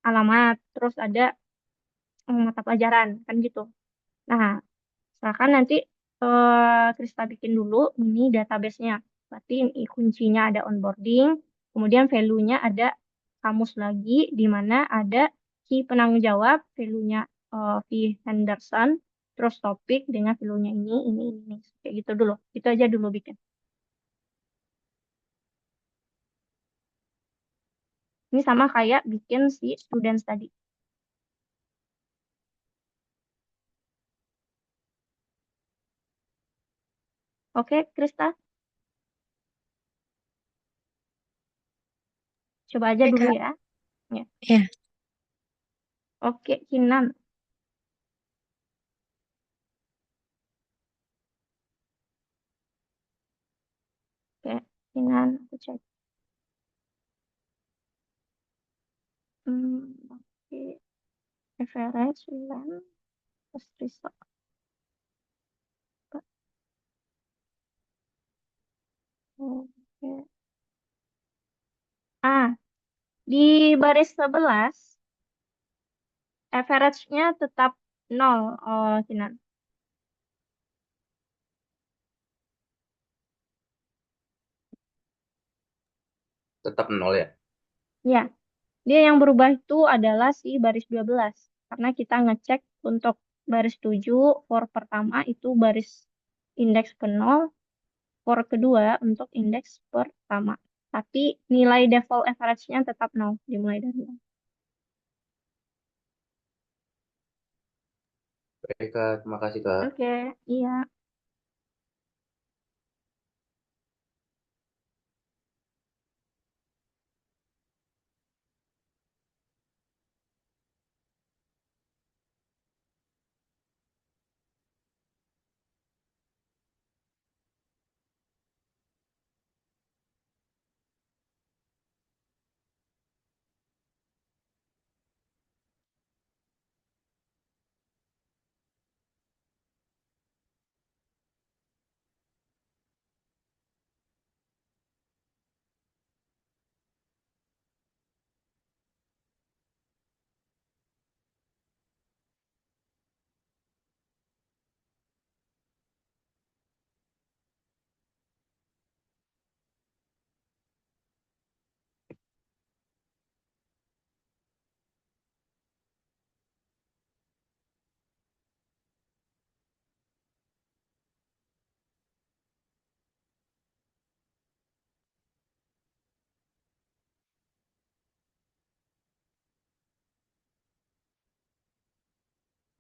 Alamat, terus ada mata pelajaran, kan gitu. Nah, misalkan nanti Krista bikin dulu ini database-nya. Berarti ini kuncinya ada onboarding, kemudian value-nya ada kamus lagi, di mana ada key penanggung jawab, value-nya V. Henderson, terus topik dengan value-nya ini. Kayak gitu dulu. Itu aja dulu bikin. Ini sama kayak bikin si students tadi. Oke, Krista, coba aja Oke, dulu Kak. ya. Ya. Ya. Oke, Kinan. Oke, Kinan, aku cek. Oke. Average, length, terus result. Oke. Di baris 11, average-nya tetap 0, Kinan. Tetap nol ya. Ya, dia yang berubah itu adalah si baris 12. Karena kita ngecek untuk baris 7, for pertama itu baris indeks ke 0, for kedua untuk indeks pertama. Tapi nilai default average-nya tetap 0, dimulai dari 0. Baik, Kak. Terima kasih, Kak. Oke, iya.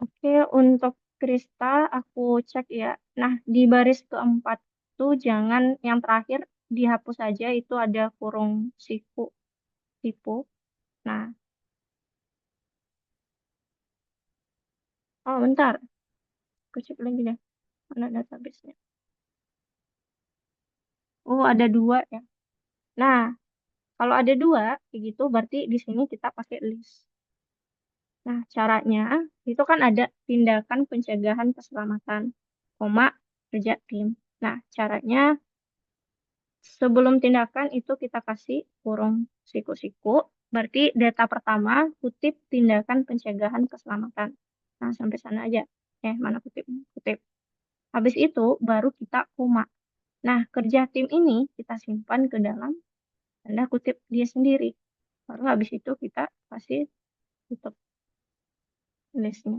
Oke, untuk kristal aku cek ya. Nah, di baris keempat tuh jangan yang terakhir dihapus aja, itu ada kurung siku, sipu. Nah, oh bentar, aku cek lagi deh. Mana database-nya? Oh, ada dua ya. Nah, kalau ada dua, kayak gitu berarti di sini kita pakai list. Nah, caranya itu kan ada tindakan pencegahan keselamatan, koma, kerja tim. Nah, caranya sebelum tindakan itu kita kasih kurung siku-siku, berarti data pertama kutip tindakan pencegahan keselamatan. Nah, sampai sana aja. Mana kutip? Kutip. Habis itu baru kita koma. Nah, kerja tim ini kita simpan ke dalam tanda kutip dia sendiri. Baru habis itu kita kasih tutup listnya.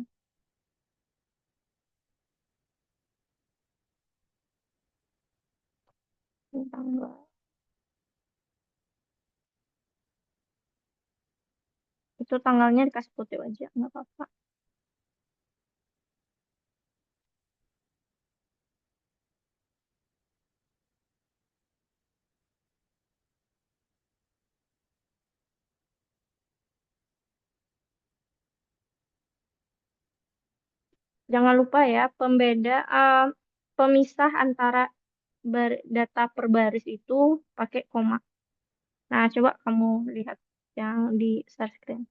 Tanggal. Itu tanggalnya dikasih kutip aja, nggak apa-apa. Jangan lupa ya, pemisah antara data per baris itu pakai koma. Nah, coba kamu lihat yang di share screen.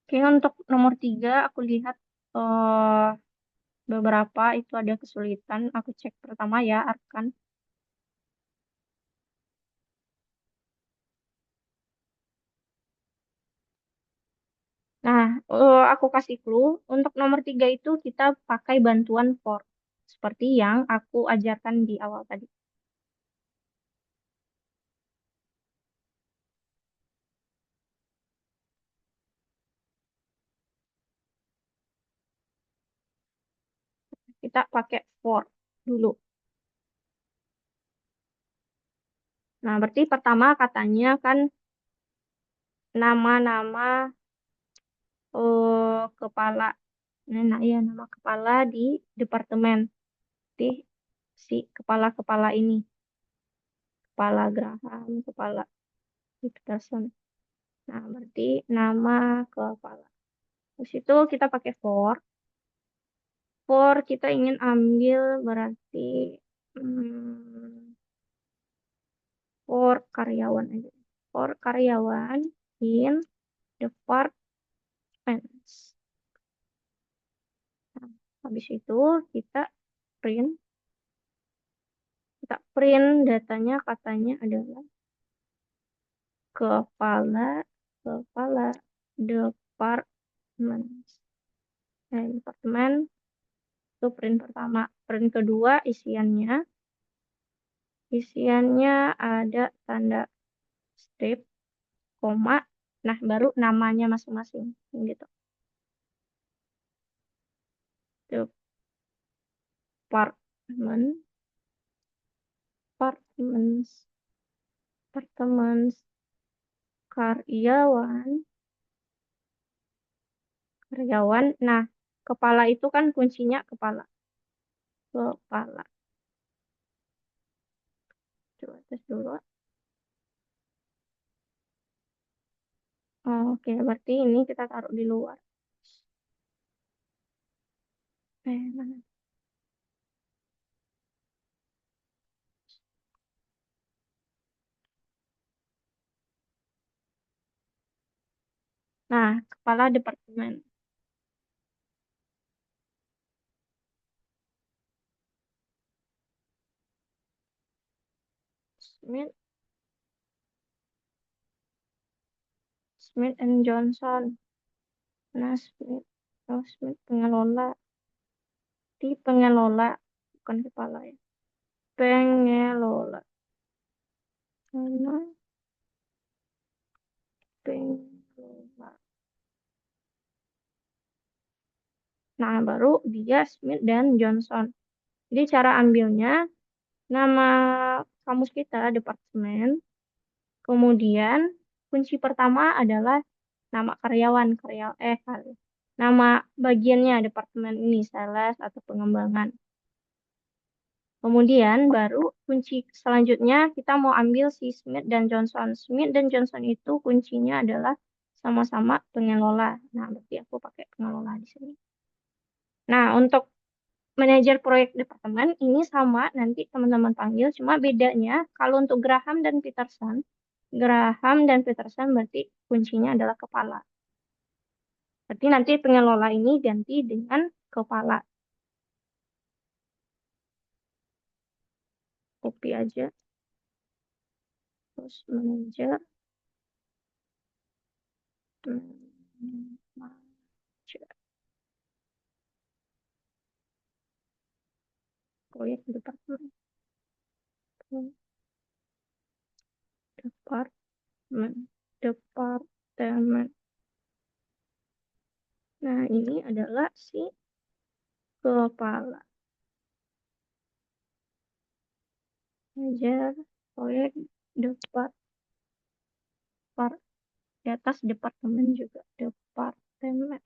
Oke, untuk nomor 3, aku lihat beberapa itu ada kesulitan. Aku cek pertama ya, Arkan. Nah, aku kasih clue. Untuk nomor 3 itu kita pakai bantuan for. Seperti yang aku ajarkan di awal tadi. Kita pakai for dulu. Nah, berarti pertama katanya kan nama-nama kepala. Nah, iya nama kepala di departemen. Di si kepala-kepala ini. Kepala Graham, kepala Peterson. Nah, berarti nama kepala. Terus itu kita pakai for. For kita ingin ambil berarti hmm, for karyawan aja. For karyawan in departments. Nah, habis itu kita print. Kita print datanya katanya adalah kepala kepala departemen. Departemen itu print pertama. Print kedua isiannya ada tanda strip, koma, nah baru namanya masing-masing gitu. Department, departments, departments, karyawan, karyawan. Nah, kepala itu kan kuncinya kepala. Kepala. Coba tes dulu. Oh, oke, berarti ini kita taruh di luar. Mana? Nah, kepala departemen. Smith, Smith and Johnson. Nah, Smith pengelola. Di pengelola, bukan kepala ya. Pengelola. Mana pengelola. Nah, baru dia Smith dan Johnson. Jadi cara ambilnya, nama kamus kita, departemen. Kemudian, kunci pertama adalah nama karyawan, nama bagiannya, departemen ini, sales atau pengembangan. Kemudian baru kunci selanjutnya kita mau ambil si Smith dan Johnson. Smith dan Johnson itu kuncinya adalah sama-sama pengelola. Nah, berarti aku pakai pengelola di sini. Nah, untuk manajer proyek departemen ini sama nanti teman-teman panggil, cuma bedanya kalau untuk Graham dan Peterson berarti kuncinya adalah kepala. Berarti nanti pengelola ini ganti dengan kepala. Copy aja. Terus manajer. Proyek departemen. Departemen. Nah, ini adalah si kepala. Manajer proyek di atas departemen juga. Departemen.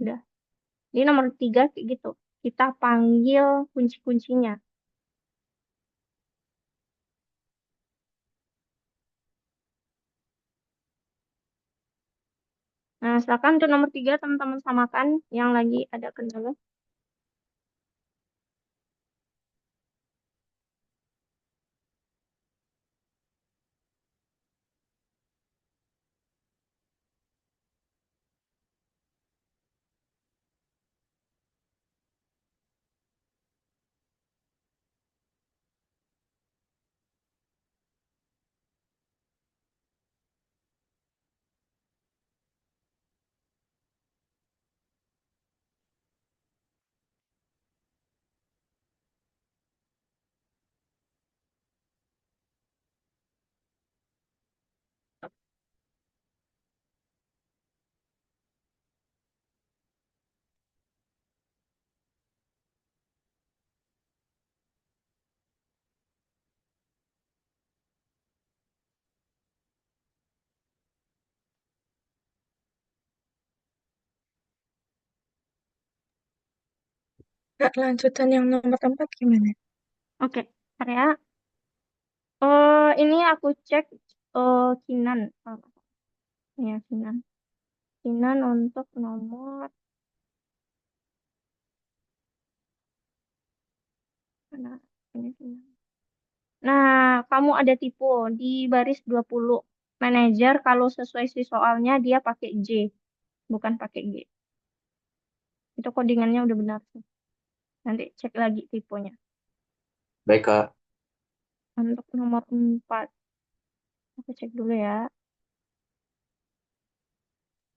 Udah. Ini nomor 3 kayak gitu. Kita panggil kunci-kuncinya. Nah, silakan untuk nomor 3 teman-teman samakan yang lagi ada kendala. Kak, lanjutan yang nomor 4 gimana? Oke, area. Ini aku cek Kinan. Ya, Kinan. Kinan untuk nomor mana? Ini Kinan. Nah, kamu ada tipe di baris 20. Manajer kalau sesuai si soalnya dia pakai J, bukan pakai G. Itu codingannya udah benar sih. Nanti cek lagi tipenya. Baik, Kak. Untuk nomor 4. Aku cek dulu ya.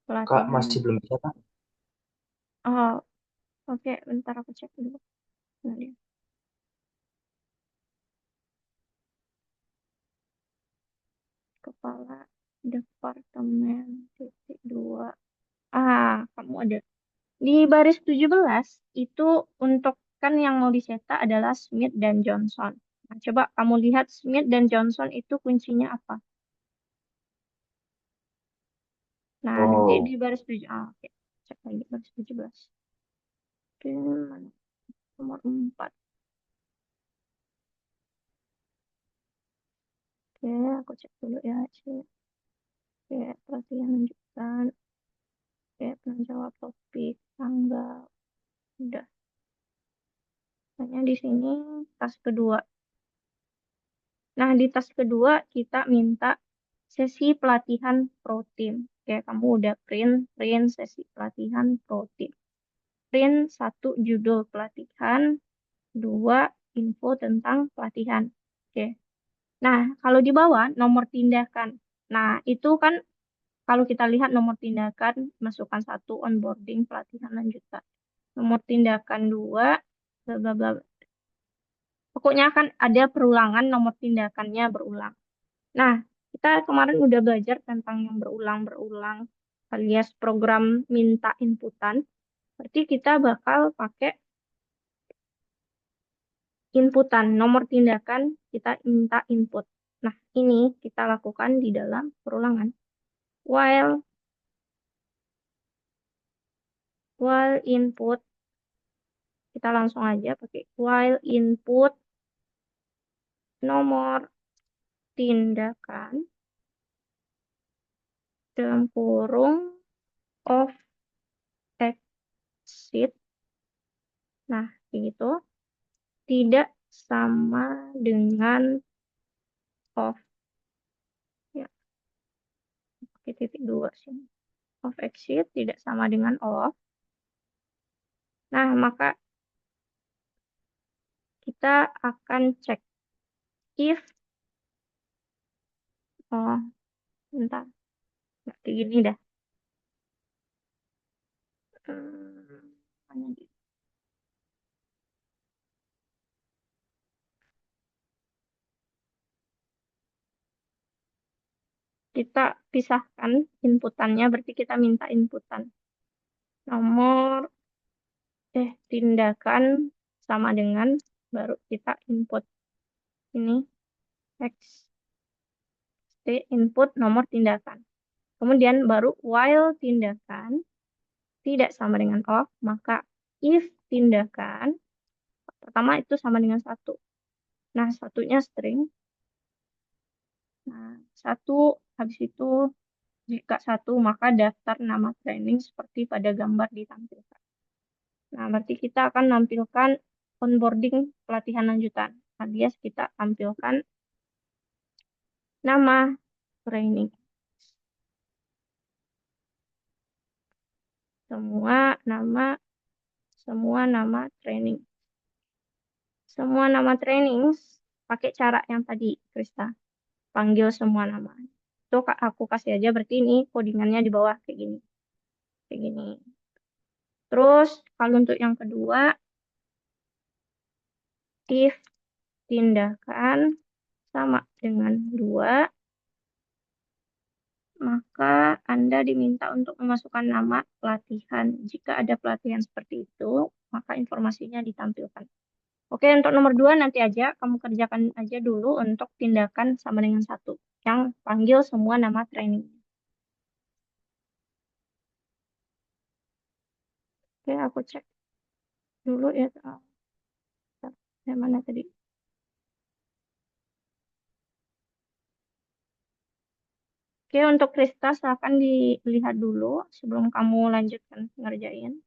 Kak, Pelatihan. masih belum bisa, Kak? Oh, oke. Bentar aku cek dulu. Nah, dia. Kepala Departemen titik 2. Kamu ada. Di baris 17 itu untuk kan yang mau dicetak adalah Smith dan Johnson. Nah, coba kamu lihat Smith dan Johnson itu kuncinya apa? Nah, nanti di Oh, baris 7. Oke. Cek lagi baris 17. Oke, mana? Nomor 4. Oke, aku cek dulu ya. Oke, pelatihan lanjutan. Oke, penjawab topik, tanggal. Udah. Hanya di sini tas kedua. Nah, di tas kedua kita minta sesi pelatihan pro team. Oke, kamu udah print sesi pelatihan pro team. print 1 judul pelatihan, 2 info tentang pelatihan. Oke. Nah, kalau di bawah nomor tindakan. Nah, itu kan kalau kita lihat nomor tindakan, masukkan 1 onboarding pelatihan lanjutan. Nomor tindakan 2, bla bla bla. Pokoknya akan ada perulangan nomor tindakannya berulang. Nah, kita kemarin udah belajar tentang yang berulang-berulang alias program minta inputan. Berarti kita bakal pakai inputan, nomor tindakan kita minta input. Nah, ini kita lakukan di dalam perulangan. While input, kita langsung aja pakai while input nomor tindakan dalam kurung of exit. Nah, begitu. Tidak sama dengan of. Ya, pakai titik 2 sini. Of exit tidak sama dengan of. Nah, maka kita akan cek if, oh, bentar, nggak kayak gini dah. Hanya gitu. Kita pisahkan inputannya, berarti kita minta inputan. Nomor, tindakan sama dengan, baru kita input. Ini, X, input nomor tindakan. Kemudian baru while tindakan tidak sama dengan of, maka if tindakan, pertama itu sama dengan 1. Nah, satunya string. Nah, 1, habis itu jika 1, maka daftar nama training seperti pada gambar ditampilkan. Nah, berarti kita akan menampilkan onboarding pelatihan lanjutan. Alias kita tampilkan nama training. Semua nama training. Semua nama training pakai cara yang tadi, Krista. Panggil semua nama. Itu aku kasih aja, berarti ini codingannya di bawah kayak gini. Kayak gini. Terus, kalau untuk yang kedua, if tindakan sama dengan 2, maka Anda diminta untuk memasukkan nama pelatihan. Jika ada pelatihan seperti itu, maka informasinya ditampilkan. Oke, untuk nomor 2 nanti aja, kamu kerjakan aja dulu untuk tindakan sama dengan 1. Yang panggil semua nama training. Oke, aku cek dulu ya. Yang mana tadi? Oke, untuk Krista silahkan dilihat dulu sebelum kamu lanjutkan ngerjain.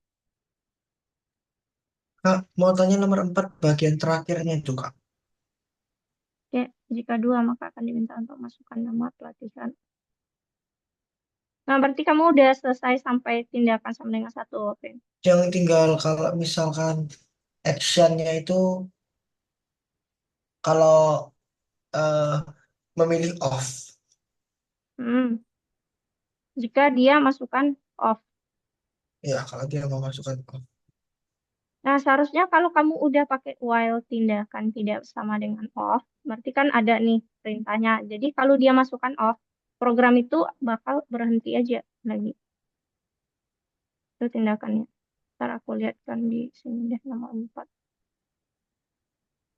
Kak, mau tanya nomor 4 bagian terakhirnya itu, Kak. Oke, jika 2 maka akan diminta untuk masukkan nama pelatihan. Nah, berarti kamu udah selesai sampai tindakan sama dengan 1. Oke. Yang tinggal kalau misalkan actionnya itu kalau eh, memilih off. Jika dia masukkan off. Ya, kalau dia mau masukkan off. Nah, seharusnya kalau kamu udah pakai while tindakan tidak sama dengan off, berarti kan ada nih perintahnya. Jadi kalau dia masukkan off, program itu bakal berhenti aja lagi. Itu tindakannya. Ntar aku lihatkan di sini deh nomor 4.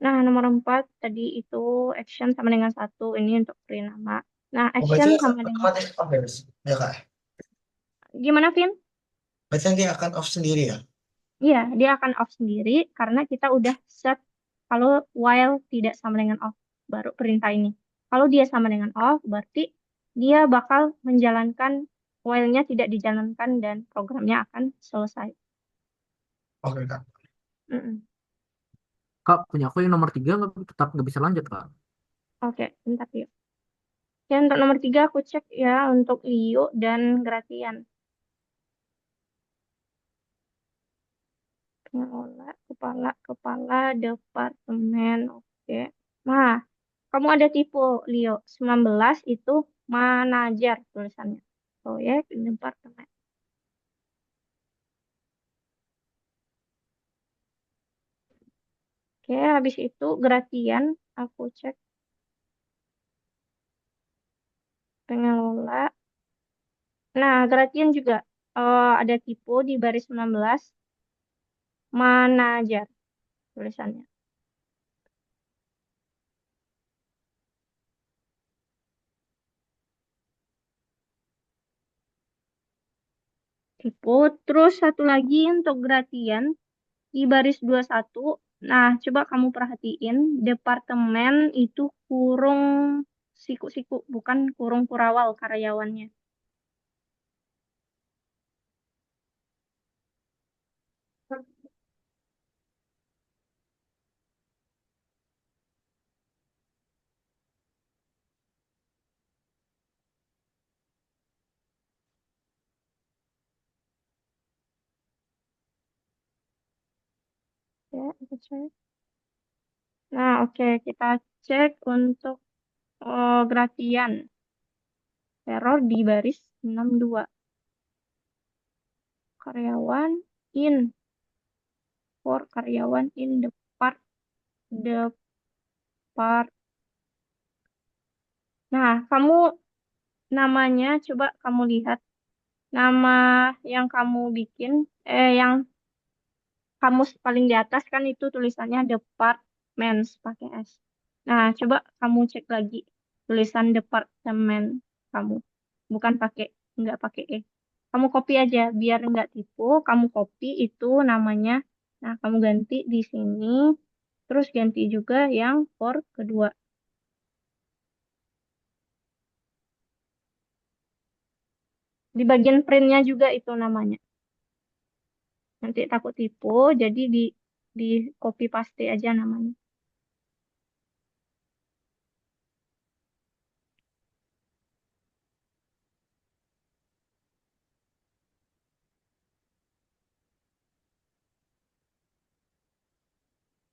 Nah, nomor 4 tadi itu action sama dengan 1. Ini untuk print nama. Nah, action Berarti sama dengan... otomatis off ya, Kak? Gimana, Vin? Berarti nanti akan off sendiri ya? Iya, dia akan off sendiri karena kita udah set kalau while tidak sama dengan off, baru perintah ini. Kalau dia sama dengan off, berarti dia bakal menjalankan while-nya tidak dijalankan dan programnya akan selesai. Oke, Kak. Kak, punya aku yang nomor 3 tetap nggak bisa lanjut, Kak. Oke, bentar yuk. Ya, untuk nomor 3 aku cek ya untuk Leo dan Gratian. Pengelola, kepala departemen. Oke. Nah, kamu ada tipe Leo. 19 itu manajer tulisannya. Proyek departemen. Oke, habis itu gratian. Aku cek pengelola. Nah, gratian juga ada tipe di baris 19. Manajer tulisannya. Tipe. Terus satu lagi untuk gratian di baris 21. Nah, coba kamu perhatiin departemen itu kurung siku-siku, bukan kurung kurawal karyawannya. Ya, kita cek. Nah, oke, kita cek untuk gratian. Error di baris 62. Karyawan in for karyawan in depart. Nah, kamu namanya coba kamu lihat nama yang kamu bikin, yang kamus paling di atas kan itu tulisannya departments pakai S. Nah, coba kamu cek lagi tulisan departemen kamu, bukan pakai, nggak pakai E. Kamu copy aja biar nggak tipu. Kamu copy itu namanya. Nah, kamu ganti di sini. Terus ganti juga yang for kedua. Di bagian printnya juga itu namanya. Nanti takut tipu, jadi di copy paste aja namanya.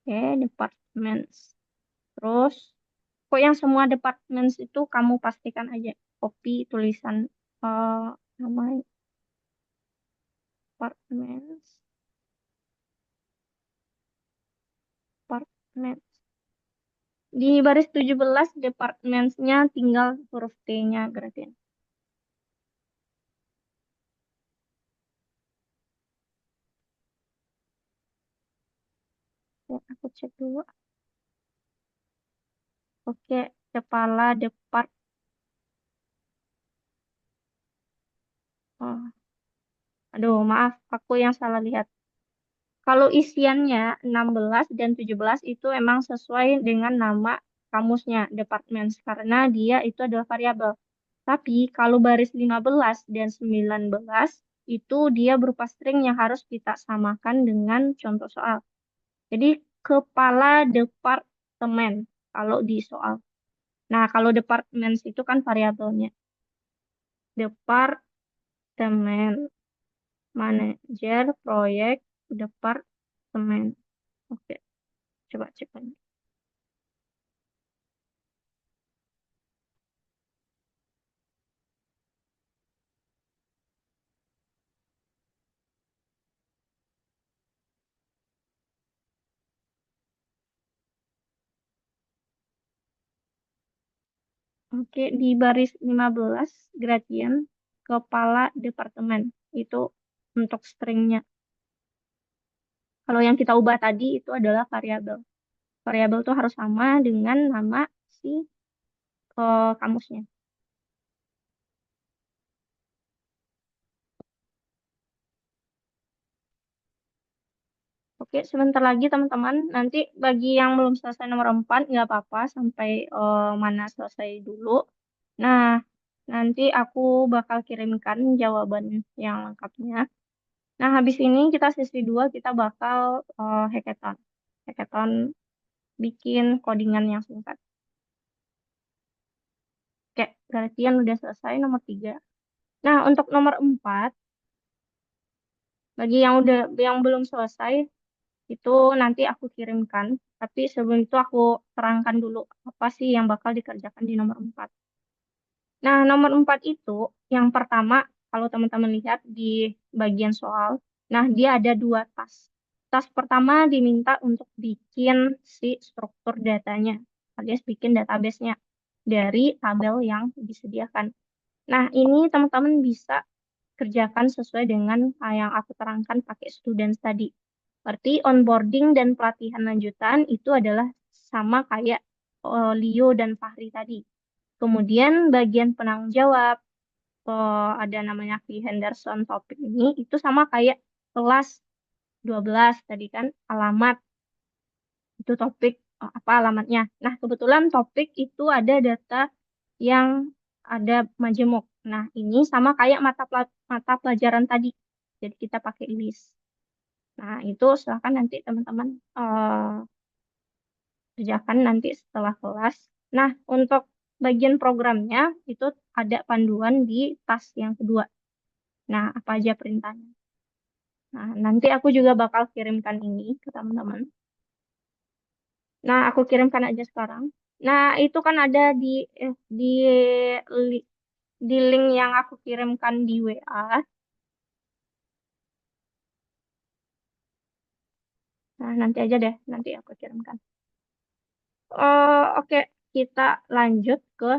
Oke, departments. Terus, kok yang semua departments itu kamu pastikan aja. Copy tulisan nama departments. Departments. Di baris 17 departments-nya tinggal huruf T-nya Gratin. Ya, aku cek dulu. Oke, kepala depart. Oh, aduh, maaf, aku yang salah lihat. Kalau isiannya 16 dan 17 itu emang sesuai dengan nama kamusnya, departments, karena dia itu adalah variabel. Tapi kalau baris 15 dan 19 itu dia berupa string yang harus kita samakan dengan contoh soal. Jadi kepala departemen kalau di soal. Nah, kalau departments itu kan variabelnya. Departemen, manajer, proyek, departemen. Oke, coba cek lagi. Oke, di baris 15 gradien kepala departemen itu untuk stringnya. Kalau yang kita ubah tadi itu adalah variabel. Variabel itu harus sama dengan nama si kamusnya. Oke, sebentar lagi teman-teman. Nanti bagi yang belum selesai nomor 4, nggak apa-apa sampai mana selesai dulu. Nah, nanti aku bakal kirimkan jawaban yang lengkapnya. Nah, habis ini kita sesi 2 kita bakal hackathon. Hackathon bikin codingan yang singkat. Oke, Gantian udah selesai nomor 3. Nah, untuk nomor 4, bagi yang belum selesai, Itu nanti aku kirimkan. Tapi sebelum itu aku terangkan dulu apa sih yang bakal dikerjakan di nomor 4. Nah, nomor 4 itu yang pertama, kalau teman-teman lihat di bagian soal, nah dia ada 2 tas. Tas pertama diminta untuk bikin si struktur datanya, alias bikin database-nya dari tabel yang disediakan. Nah, ini teman-teman bisa kerjakan sesuai dengan yang aku terangkan pakai student tadi. Berarti onboarding dan pelatihan lanjutan itu adalah sama kayak Leo dan Fahri tadi. Kemudian bagian penanggung jawab, ada namanya V. Henderson topik ini, itu sama kayak kelas 12 tadi kan, alamat, itu topik, apa alamatnya. Nah, kebetulan topik itu ada data yang ada majemuk. Nah, ini sama kayak mata pelajaran tadi. Jadi kita pakai list. Nah, itu silahkan nanti teman-teman kerjakan nanti setelah kelas. Nah, untuk bagian programnya itu ada panduan di tas yang kedua. Nah, apa aja perintahnya? Nah, nanti aku juga bakal kirimkan ini ke teman-teman. Nah, aku kirimkan aja sekarang. Nah, itu kan ada li- di link yang aku kirimkan di WA. Nah, nanti aja deh, nanti aku kirimkan. Oke, kita lanjut ke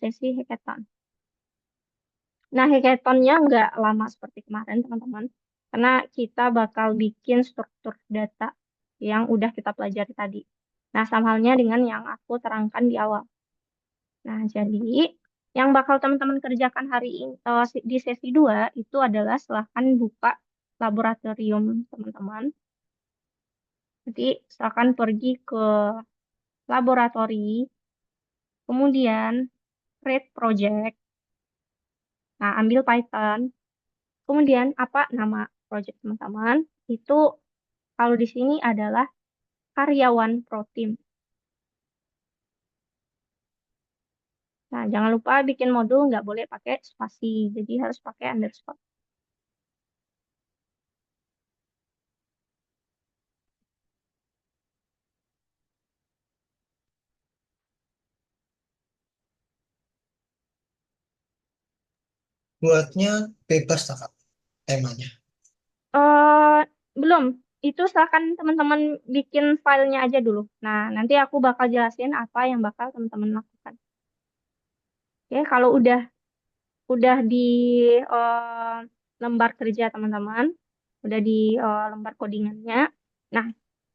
sesi hackathon. Nah, hackathonnya nggak lama seperti kemarin, teman-teman. Karena kita bakal bikin struktur data yang udah kita pelajari tadi. Nah, sama halnya dengan yang aku terangkan di awal. Nah, jadi yang bakal teman-teman kerjakan hari ini di sesi 2 itu adalah silahkan buka laboratorium teman-teman. Jadi silahkan pergi ke laboratori, kemudian create project. Nah, ambil Python. Kemudian apa nama project teman-teman? Itu kalau di sini adalah karyawan pro team. Nah, jangan lupa bikin modul nggak boleh pakai spasi, jadi harus pakai underscore. Buatnya bebas tak Kak, temanya. eh belum, itu silakan teman-teman bikin filenya aja dulu. Nah, nanti aku bakal jelasin apa yang bakal teman-teman lakukan. Oke, kalau udah di eh, lembar kerja teman-teman, udah di lembar codingannya. Nah,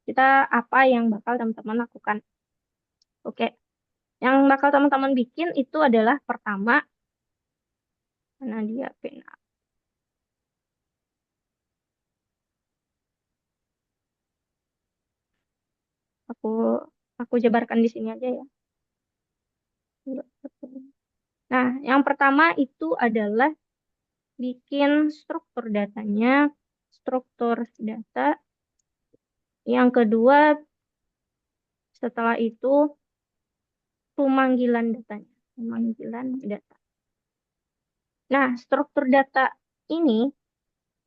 kita apa yang bakal teman-teman lakukan? Oke, yang bakal teman-teman bikin itu adalah pertama, mana dia pena. Aku aku jabarkan di sini aja ya. Nah, yang pertama itu adalah bikin struktur datanya, struktur data. Yang kedua, setelah itu pemanggilan datanya, pemanggilan data. Nah, struktur data ini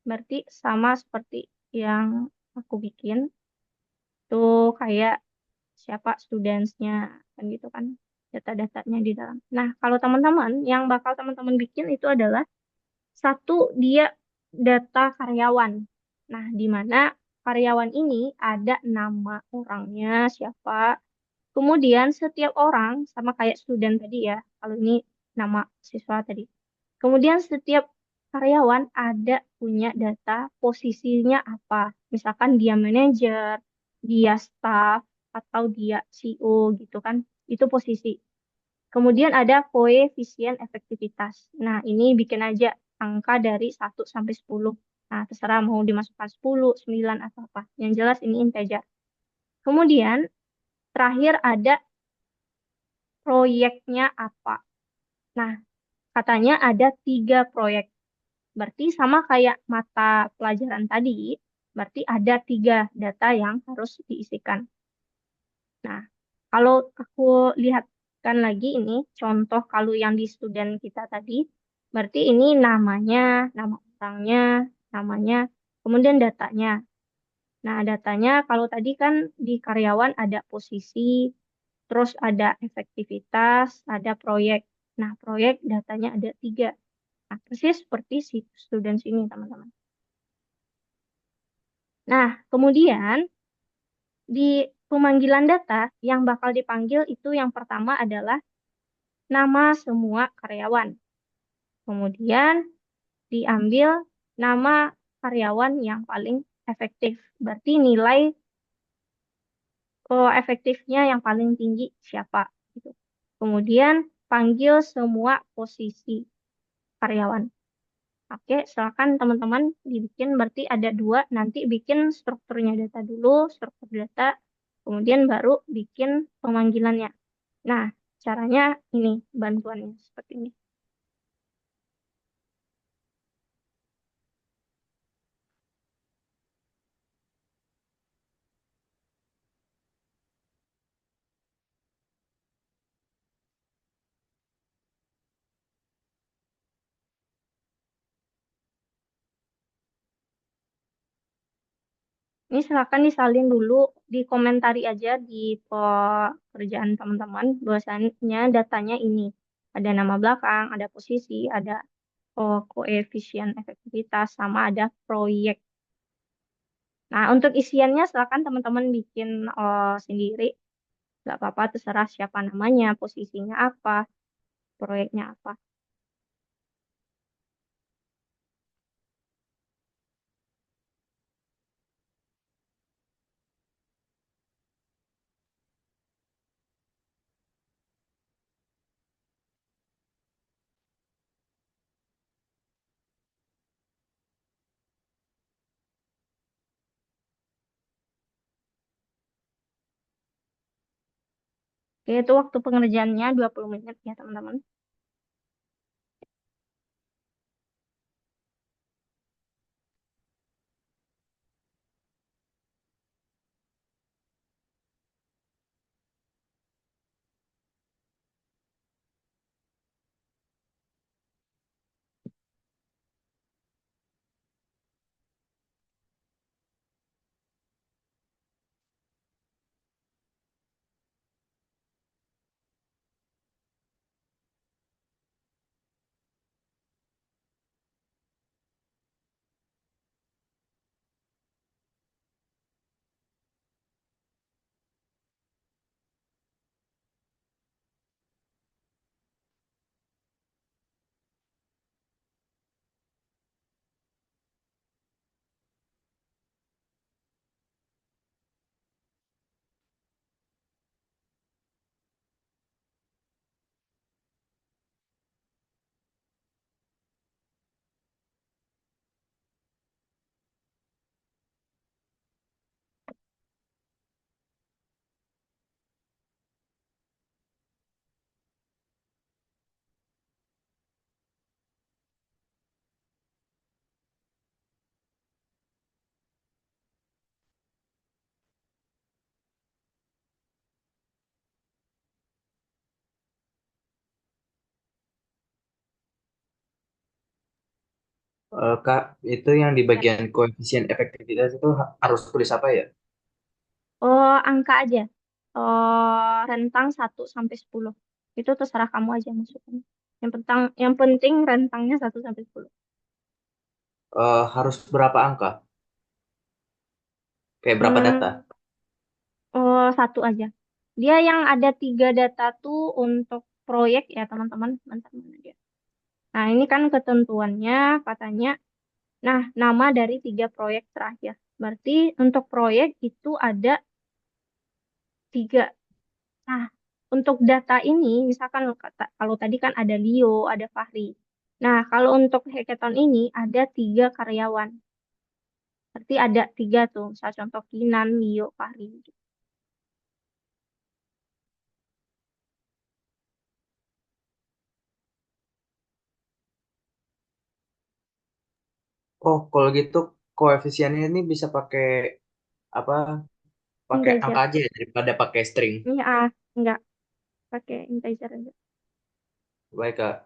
berarti sama seperti yang aku bikin. Tuh kayak siapa studentsnya, kan gitu kan, data-datanya di dalam. Nah, kalau teman-teman, yang bakal teman-teman bikin itu adalah satu, dia data karyawan. Nah, di mana karyawan ini ada nama orangnya siapa. Kemudian setiap orang sama kayak student tadi ya. Kalau ini nama siswa tadi. Kemudian setiap karyawan ada punya data posisinya apa. Misalkan dia manajer, dia staff, atau dia CEO gitu kan. Itu posisi. Kemudian ada koefisien efektivitas. Nah, ini bikin aja angka dari 1 sampai 10. Nah, terserah mau dimasukkan 10, 9, atau apa. Yang jelas ini integer. Kemudian, terakhir ada proyeknya apa. Nah, katanya ada 3 proyek. Berarti sama kayak mata pelajaran tadi, berarti ada 3 data yang harus diisikan. Nah, kalau aku lihatkan lagi ini, contoh kalau yang di student kita tadi, berarti ini namanya, nama orangnya, namanya, kemudian datanya. Nah, datanya kalau tadi kan di karyawan ada posisi, terus ada efektivitas, ada proyek. Nah, proyek datanya ada 3. Nah, persis seperti si student ini, teman-teman. Nah, kemudian di pemanggilan data yang bakal dipanggil itu yang pertama adalah nama semua karyawan. Kemudian diambil nama karyawan yang paling efektif. Berarti nilai efektifnya yang paling tinggi siapa gitu. Kemudian panggil semua posisi karyawan. Oke, silakan teman-teman dibikin berarti ada 2, nanti bikin strukturnya data dulu, struktur data, kemudian baru bikin pemanggilannya. Nah, caranya ini, bantuannya seperti ini. Ini silakan disalin dulu, dikomentari aja di pekerjaan teman-teman. Bahwasannya datanya ini. Ada nama belakang, ada posisi, ada koefisien efektivitas, sama ada proyek. Nah, untuk isiannya silakan teman-teman bikin sendiri. Nggak apa-apa, terserah siapa namanya, posisinya apa, proyeknya apa. Oke, itu waktu pengerjaannya 20 menit ya, teman-teman. Kak, itu yang di bagian koefisien efektivitas itu harus tulis apa ya? Oh, angka aja. Rentang 1 sampai 10. Itu terserah kamu aja masuknya. Yang penting rentangnya 1 sampai 10. Harus berapa angka? Kayak berapa data? Hmm, oh, 1 aja. Dia yang ada 3 data tuh untuk proyek ya, teman-teman. Bentar, mana dia? Nah, ini kan ketentuannya katanya. Nah, nama dari 3 proyek terakhir. Berarti untuk proyek itu ada 3. Nah, untuk data ini, misalkan kalau tadi kan ada Leo, ada Fahri. Nah, kalau untuk hackathon ini ada 3 karyawan. Berarti ada 3 tuh. Misal contoh Kinan, Leo, Fahri. Oh, kalau gitu koefisiennya ini bisa pakai apa? Pakai angka Integer. aja ya, daripada pakai string. Ini enggak pakai integer aja. Baik, Kak.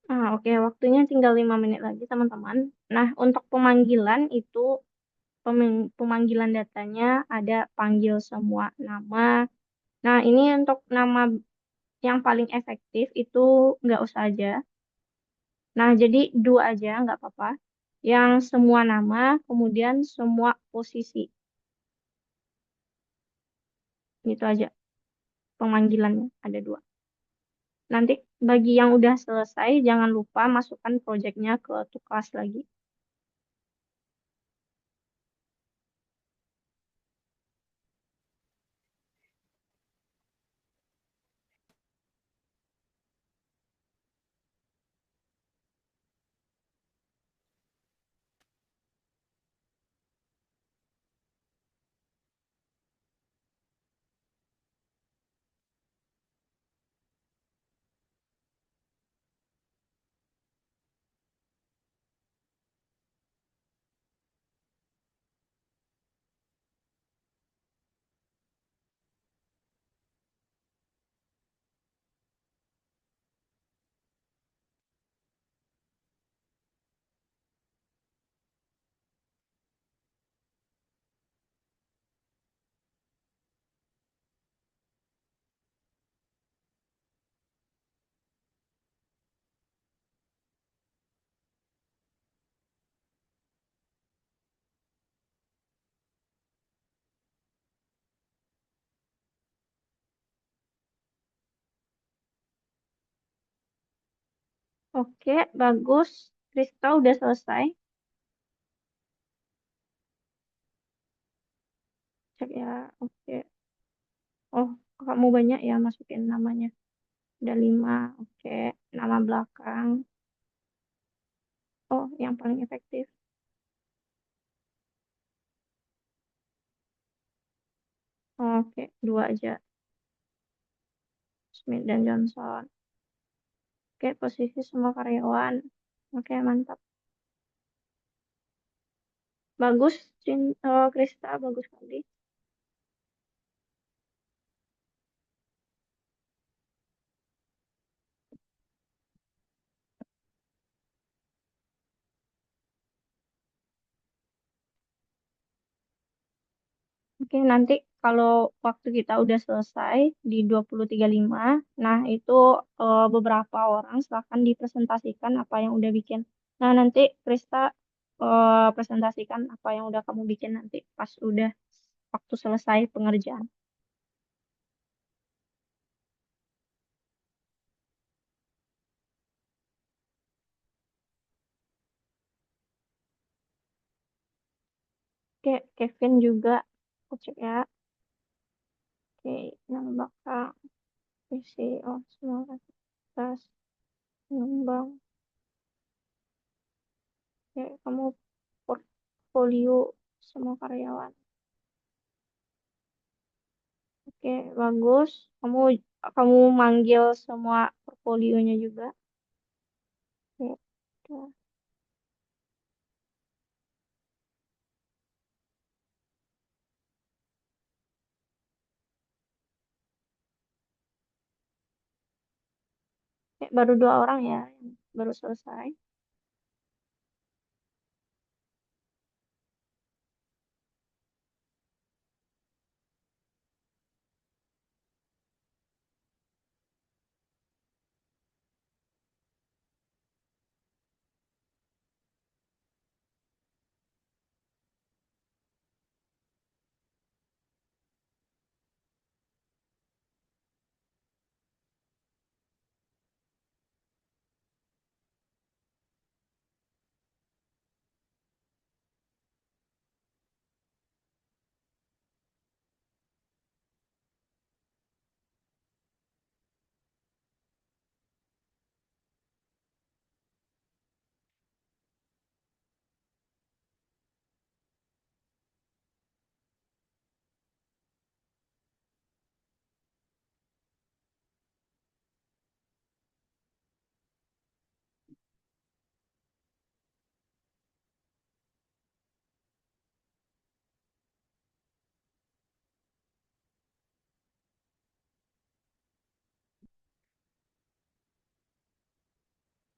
Oke, waktunya tinggal 5 menit lagi, teman-teman. Nah, untuk pemanggilan itu, pemanggilan datanya ada panggil semua nama. Nah, ini untuk nama yang paling efektif itu nggak usah aja. Nah, jadi dua aja, nggak apa-apa. Yang semua nama, kemudian semua posisi. Gitu aja pemanggilannya, ada dua. Nanti bagi yang udah selesai, jangan lupa masukkan projectnya ke tugas lagi. Oke, bagus. Krista udah selesai. Cek ya. Oke. Oh, kamu banyak ya masukin namanya. Ada 5. Oke. Nama belakang. Oh, yang paling efektif. Oke, 2 aja. Smith dan Johnson. Oke, posisi semua karyawan. Oke, mantap. Bagus, Krista, bagus sekali. Oke, nanti kalau waktu kita udah selesai di 20.35, nah itu beberapa orang silahkan dipresentasikan apa yang udah bikin. Nah, nanti Krista presentasikan apa yang udah kamu bikin nanti pas udah waktu selesai pengerjaan. Oke, Kevin juga aku cek ya. Oke, nama belakang, visi, oh semua aktivitas, pengembang. Oke, kamu portfolio semua karyawan. Oke, bagus. Kamu kamu manggil semua portfolionya juga. Oke, udah. Oke, baru 2 orang ya yang baru selesai.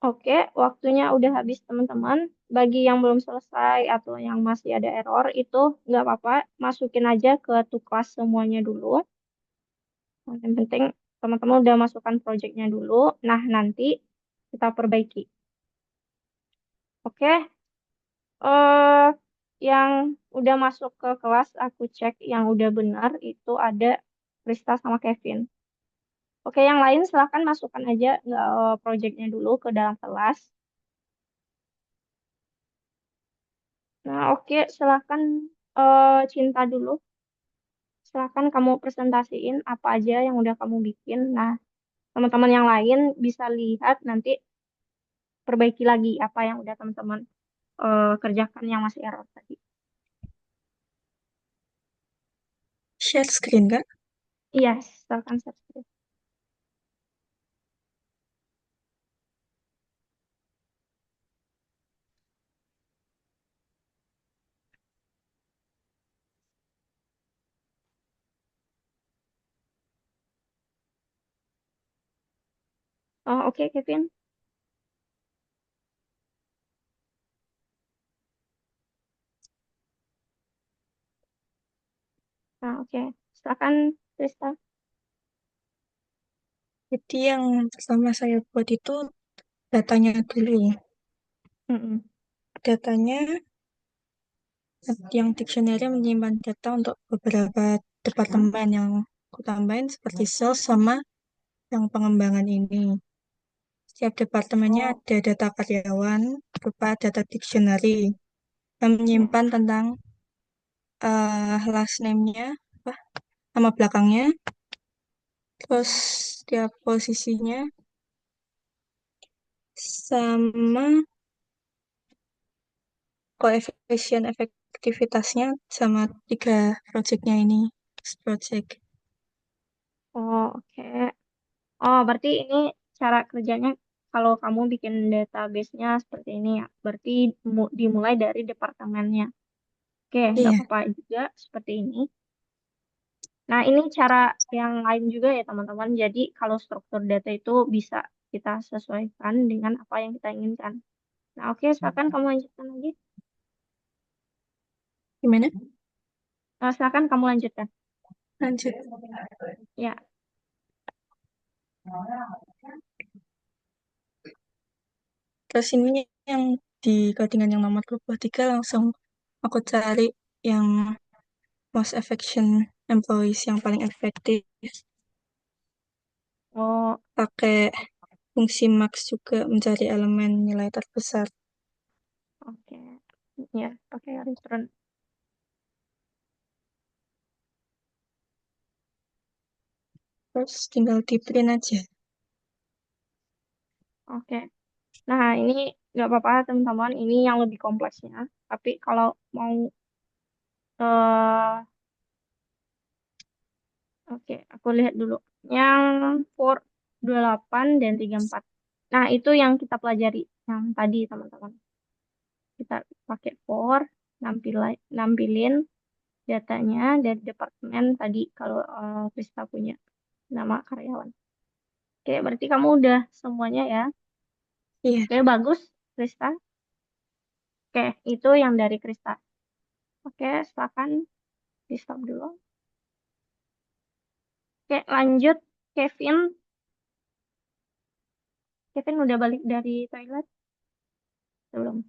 Oke, waktunya udah habis teman-teman. Bagi yang belum selesai atau yang masih ada error itu nggak apa-apa, masukin aja ke tugas semuanya dulu. Yang penting teman-teman udah masukkan projectnya dulu. Nah, nanti kita perbaiki. Oke, eh yang udah masuk ke kelas aku cek yang udah benar itu ada Krista sama Kevin. Oke, yang lain silahkan masukkan aja nggak projectnya dulu ke dalam kelas. Nah, oke, silahkan Cinta dulu. Silahkan kamu presentasiin apa aja yang udah kamu bikin. Nah, teman-teman yang lain bisa lihat nanti perbaiki lagi apa yang udah teman-teman kerjakan yang masih error tadi. Share screen, Kak. Iya, silahkan share. Oh, oke, Kevin. Nah, oke. Silakan, Krista. Jadi yang pertama saya buat itu datanya dulu. Mm-mm. Datanya yang dictionary menyimpan data untuk beberapa departemen yang aku tambahin seperti sales sama yang pengembangan ini. Setiap departemennya Oh, ada data karyawan berupa data dictionary yang ya. menyimpan tentang last name-nya, apa, nama belakangnya, terus setiap posisinya, sama koefisien efektivitasnya sama tiga projectnya ini. Project. Oh, oke. Oh, berarti ini cara kerjanya kalau kamu bikin database-nya seperti ini ya. Berarti dimulai dari departemennya. Oke, nggak Iya, apa-apa juga seperti ini. Nah, ini cara yang lain juga ya, teman-teman. Jadi, kalau struktur data itu bisa kita sesuaikan dengan apa yang kita inginkan. Nah, oke, silakan kamu lanjutkan lagi. gimana? Silakan kamu lanjutkan. Lanjut. Ya, Terus ini yang di codingan yang nomor 23 langsung aku cari yang most affection employees yang paling efektif. oh, Pakai fungsi max juga mencari elemen nilai terbesar. oke. Ya, pakai return. Terus tinggal di print aja. Oke. Nah, ini nggak apa-apa, teman-teman. Ini yang lebih kompleksnya. Tapi kalau mau eh oke, aku lihat dulu. Yang for 28 dan 34. Nah, itu yang kita pelajari yang tadi, teman-teman. Kita pakai for nampilin datanya dari departemen tadi kalau Krista punya nama karyawan. Oke, berarti kamu udah semuanya ya. Iya, Oke, bagus, Krista. Oke, itu yang dari Krista. Oke, silakan di stop dulu. Oke, lanjut Kevin. Kevin udah balik dari toilet? Belum.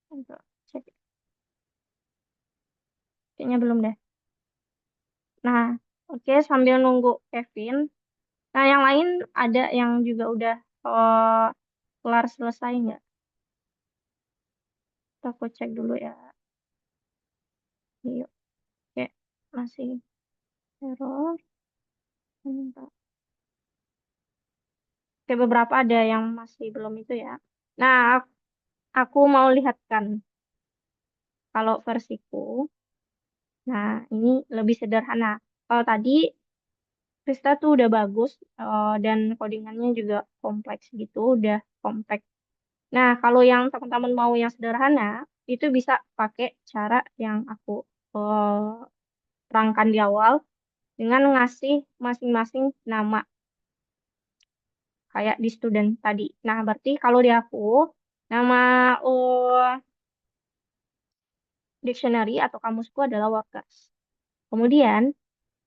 Coba cek. Kayaknya belum deh. Nah, oke, sambil nunggu Kevin. Nah, yang lain ada yang juga udah kelar selesai nggak? Aku cek dulu ya. Yuk, oke, masih error. Bentar. Oke, beberapa ada yang masih belum itu ya. Nah, aku mau lihatkan kalau versiku. Nah, ini lebih sederhana. Kalau tadi Krista tuh udah bagus dan codingannya juga kompleks gitu, udah compact. Nah, kalau yang teman-teman mau yang sederhana, itu bisa pakai cara yang aku terangkan di awal dengan ngasih masing-masing nama. kayak di student tadi. Nah, berarti kalau di aku, nama dictionary atau kamusku adalah workers. Kemudian,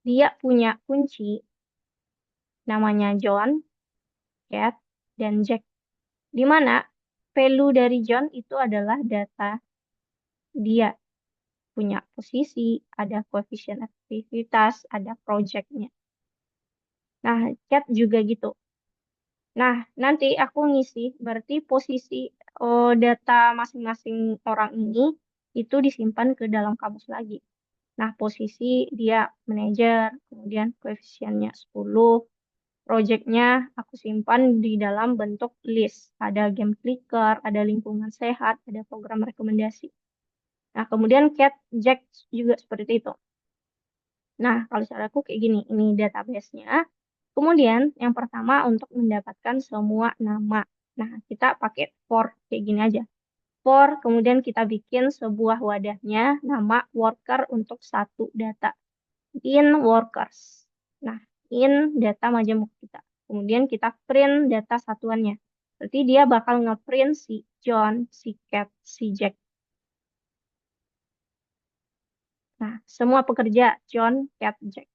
dia punya kunci namanya John, Cat, dan Jack. Di mana value dari John itu adalah data dia punya posisi, ada koefisien aktivitas, ada projectnya. Nah, Cat juga gitu. Nah, nanti aku ngisi, berarti posisi data masing-masing orang ini itu disimpan ke dalam kamus lagi. Nah, posisi dia manajer, kemudian koefisiennya 10, projectnya aku simpan di dalam bentuk list. Ada game clicker, ada lingkungan sehat, ada program rekomendasi. Nah, kemudian cat, jack juga seperti itu. Nah, kalau caraku kayak gini, ini database-nya. Kemudian, yang pertama untuk mendapatkan semua nama. Nah, kita pakai for, kayak gini aja. For, kemudian kita bikin sebuah wadahnya, nama worker untuk satu data. In workers. Nah, in data majemuk kita. Kemudian kita print data satuannya. Berarti dia bakal ngeprint si John, si Cat, si Jack. Nah, semua pekerja John, Cat, Jack.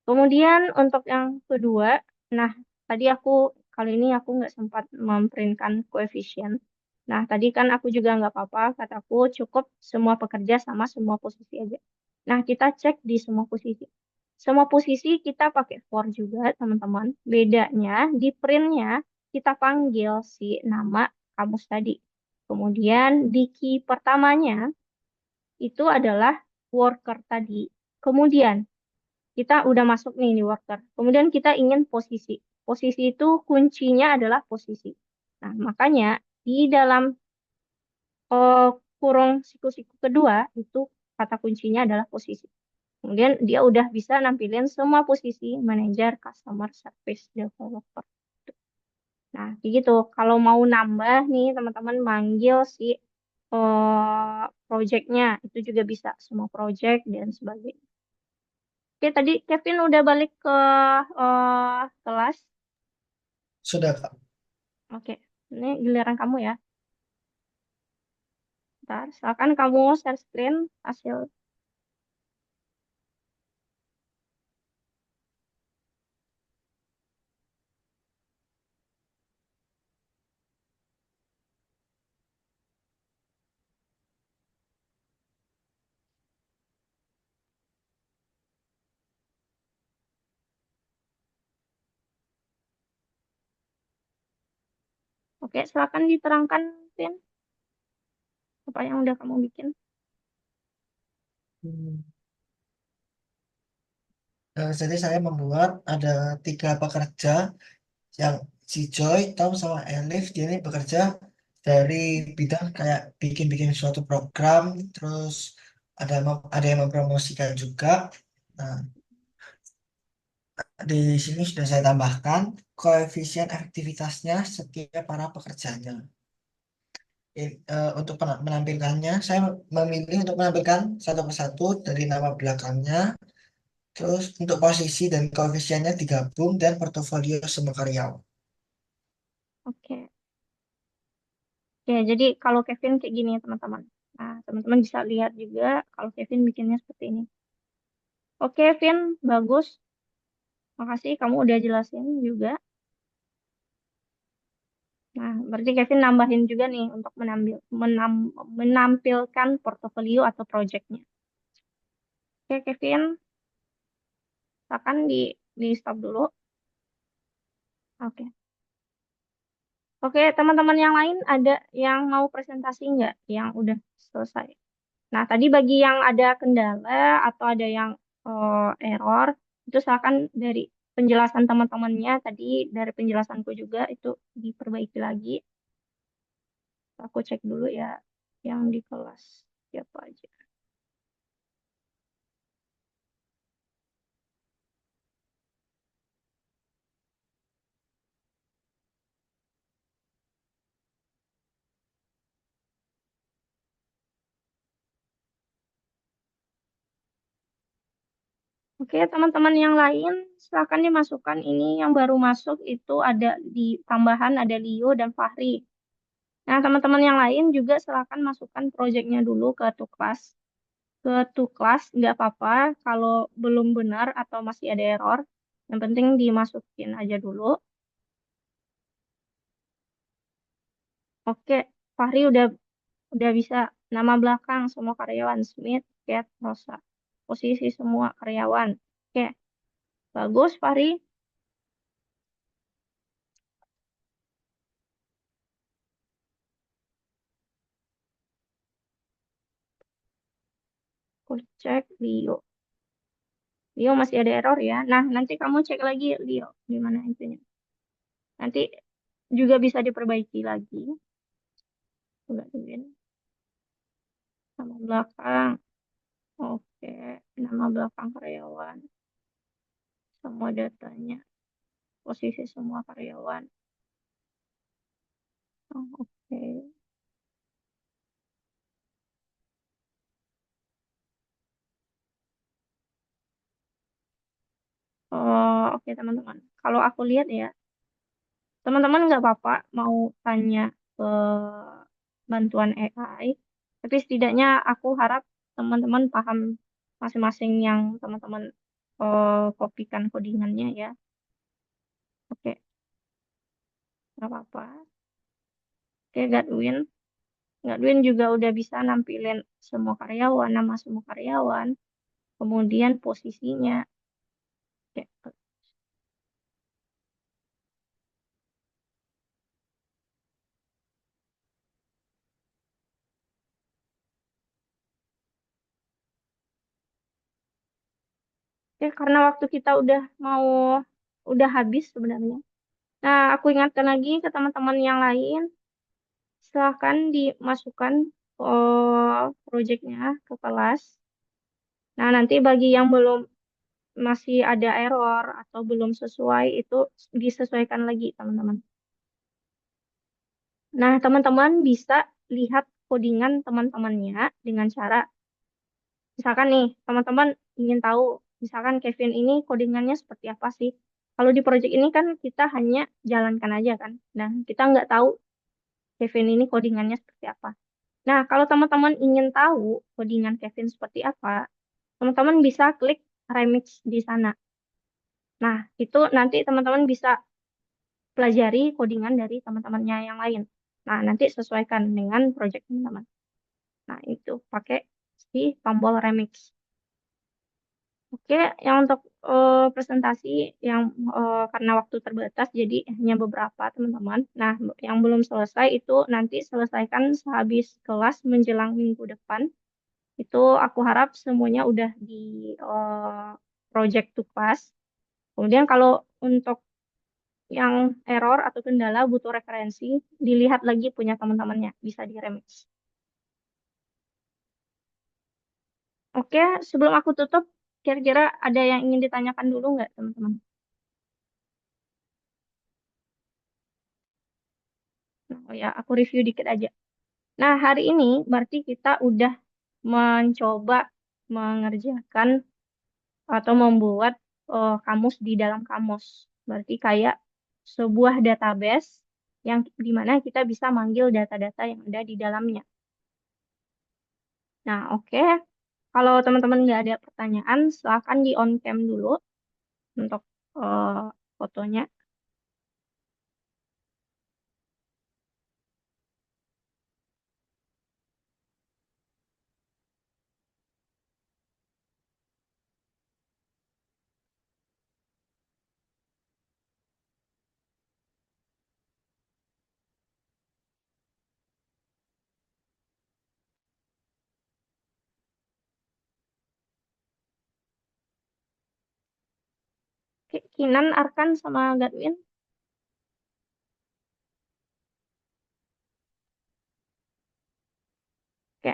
Kemudian untuk yang kedua, nah tadi kali ini aku nggak sempat memprintkan koefisien. Nah, tadi kan aku juga nggak apa-apa, kataku cukup semua pekerja sama semua posisi aja. Nah, kita cek di semua posisi. Semua posisi kita pakai for juga, teman-teman. Bedanya di printnya kita panggil si nama kamus tadi. Kemudian di key pertamanya itu adalah worker tadi. Kemudian kita udah masuk nih di worker. Kemudian kita ingin posisi. Posisi itu kuncinya adalah posisi. Nah, makanya di dalam eh, kurung siku-siku kedua itu kata kuncinya adalah posisi. Kemudian dia udah bisa nampilin semua posisi manager, customer service, developer. Nah, kayak gitu. Kalau mau nambah nih, teman-teman manggil si projectnya. Itu juga bisa. Semua project dan sebagainya. Oke, tadi Kevin udah balik ke kelas. Sudah, Kak. Oke, ini giliran kamu ya. Ntar, silakan kamu share screen hasil. Oke, silakan diterangkan, Vin, apa yang udah kamu bikin. Hmm. Jadi saya membuat ada 3 pekerja yang si Joy, Tom, sama Elif. Dia ini bekerja dari bidang kayak bikin-bikin suatu program, terus ada yang mempromosikan juga. Nah, di sini sudah saya tambahkan koefisien efektivitasnya setiap para pekerjanya. Untuk menampilkannya, saya memilih untuk menampilkan satu persatu dari nama belakangnya, terus untuk posisi dan koefisiennya digabung dan portofolio semua karyawan. Oke. Ya, jadi kalau Kevin kayak gini, teman-teman. Nah, teman-teman bisa lihat juga kalau Kevin bikinnya seperti ini. Oke, Vin, bagus. Makasih kamu udah jelasin juga. Nah, berarti Kevin nambahin juga nih untuk menampilkan portofolio atau projectnya. Oke, Kevin, silakan di stop dulu. Oke. Oke, teman-teman yang lain ada yang mau presentasi nggak yang udah selesai? Nah, tadi bagi yang ada kendala atau ada yang error, itu silakan dari penjelasan teman-temannya tadi, dari penjelasanku juga itu diperbaiki lagi. Aku cek dulu ya yang di kelas siapa aja. Oke, teman-teman yang lain silakan dimasukkan. Ini yang baru masuk itu ada di tambahan ada Leo dan Fahri. Nah, teman-teman yang lain juga silakan masukkan proyeknya dulu ke Tuklas. Ke Tuklas nggak apa-apa kalau belum benar atau masih ada error. Yang penting dimasukin aja dulu. Oke, Fahri udah bisa nama belakang semua karyawan Smith, Cat, Rosa. Posisi semua karyawan. Oke, bagus Fahri. Aku cek Leo. Leo masih ada error ya. Nah, nanti kamu cek lagi Leo gimana intinya. Nanti juga bisa diperbaiki lagi. Udah duluin. Nama belakang. Oke, nama belakang karyawan. Semua datanya. Posisi semua karyawan. Oh, oke. Oh, oke teman-teman. Kalau aku lihat ya, teman-teman nggak apa-apa mau tanya ke bantuan AI, tapi setidaknya aku harap teman-teman paham masing-masing yang teman-teman kopikan codingannya ya. Oke, nggak apa-apa. Oke, Gadwin juga udah bisa nampilin semua karyawan, nama semua karyawan, kemudian posisinya. Oke, oke, karena waktu kita udah habis sebenarnya. Nah, aku ingatkan lagi ke teman-teman yang lain, silahkan dimasukkan proyeknya ke kelas. Nah, nanti bagi yang masih ada error atau belum sesuai, itu disesuaikan lagi, teman-teman. Nah, teman-teman bisa lihat codingan teman-temannya dengan cara, misalkan nih, teman-teman ingin tahu, misalkan Kevin ini codingannya seperti apa sih? Kalau di project ini kan kita hanya jalankan aja kan. Nah, kita nggak tahu Kevin ini codingannya seperti apa. Nah, kalau teman-teman ingin tahu codingan Kevin seperti apa, teman-teman bisa klik remix di sana. Nah, itu nanti teman-teman bisa pelajari codingan dari teman-temannya yang lain. Nah, nanti sesuaikan dengan project teman-teman. Nah, itu pakai si tombol remix. Oke, yang untuk presentasi yang karena waktu terbatas jadi hanya beberapa teman-teman. Nah, yang belum selesai itu nanti selesaikan sehabis kelas menjelang minggu depan. Itu aku harap semuanya udah di project to class. Kemudian kalau untuk yang error atau kendala butuh referensi, dilihat lagi punya teman-temannya, bisa di remix. Oke, sebelum aku tutup, kira-kira ada yang ingin ditanyakan dulu nggak, teman-teman? Nah, oh ya, aku review dikit aja. Nah, hari ini berarti kita udah mencoba mengerjakan atau membuat kamus di dalam kamus. Berarti kayak sebuah database yang dimana kita bisa manggil data-data yang ada di dalamnya. Nah, oke. Kalau teman-teman nggak ada pertanyaan, silakan di on cam dulu untuk fotonya. Oke, Kinan, Arkan, sama Gadwin. Oke,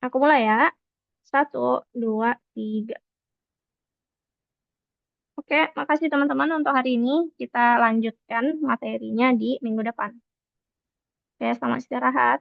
aku mulai ya. 1, 2, 3. Oke, makasih teman-teman untuk hari ini. Kita lanjutkan materinya di minggu depan. Oke, selamat istirahat.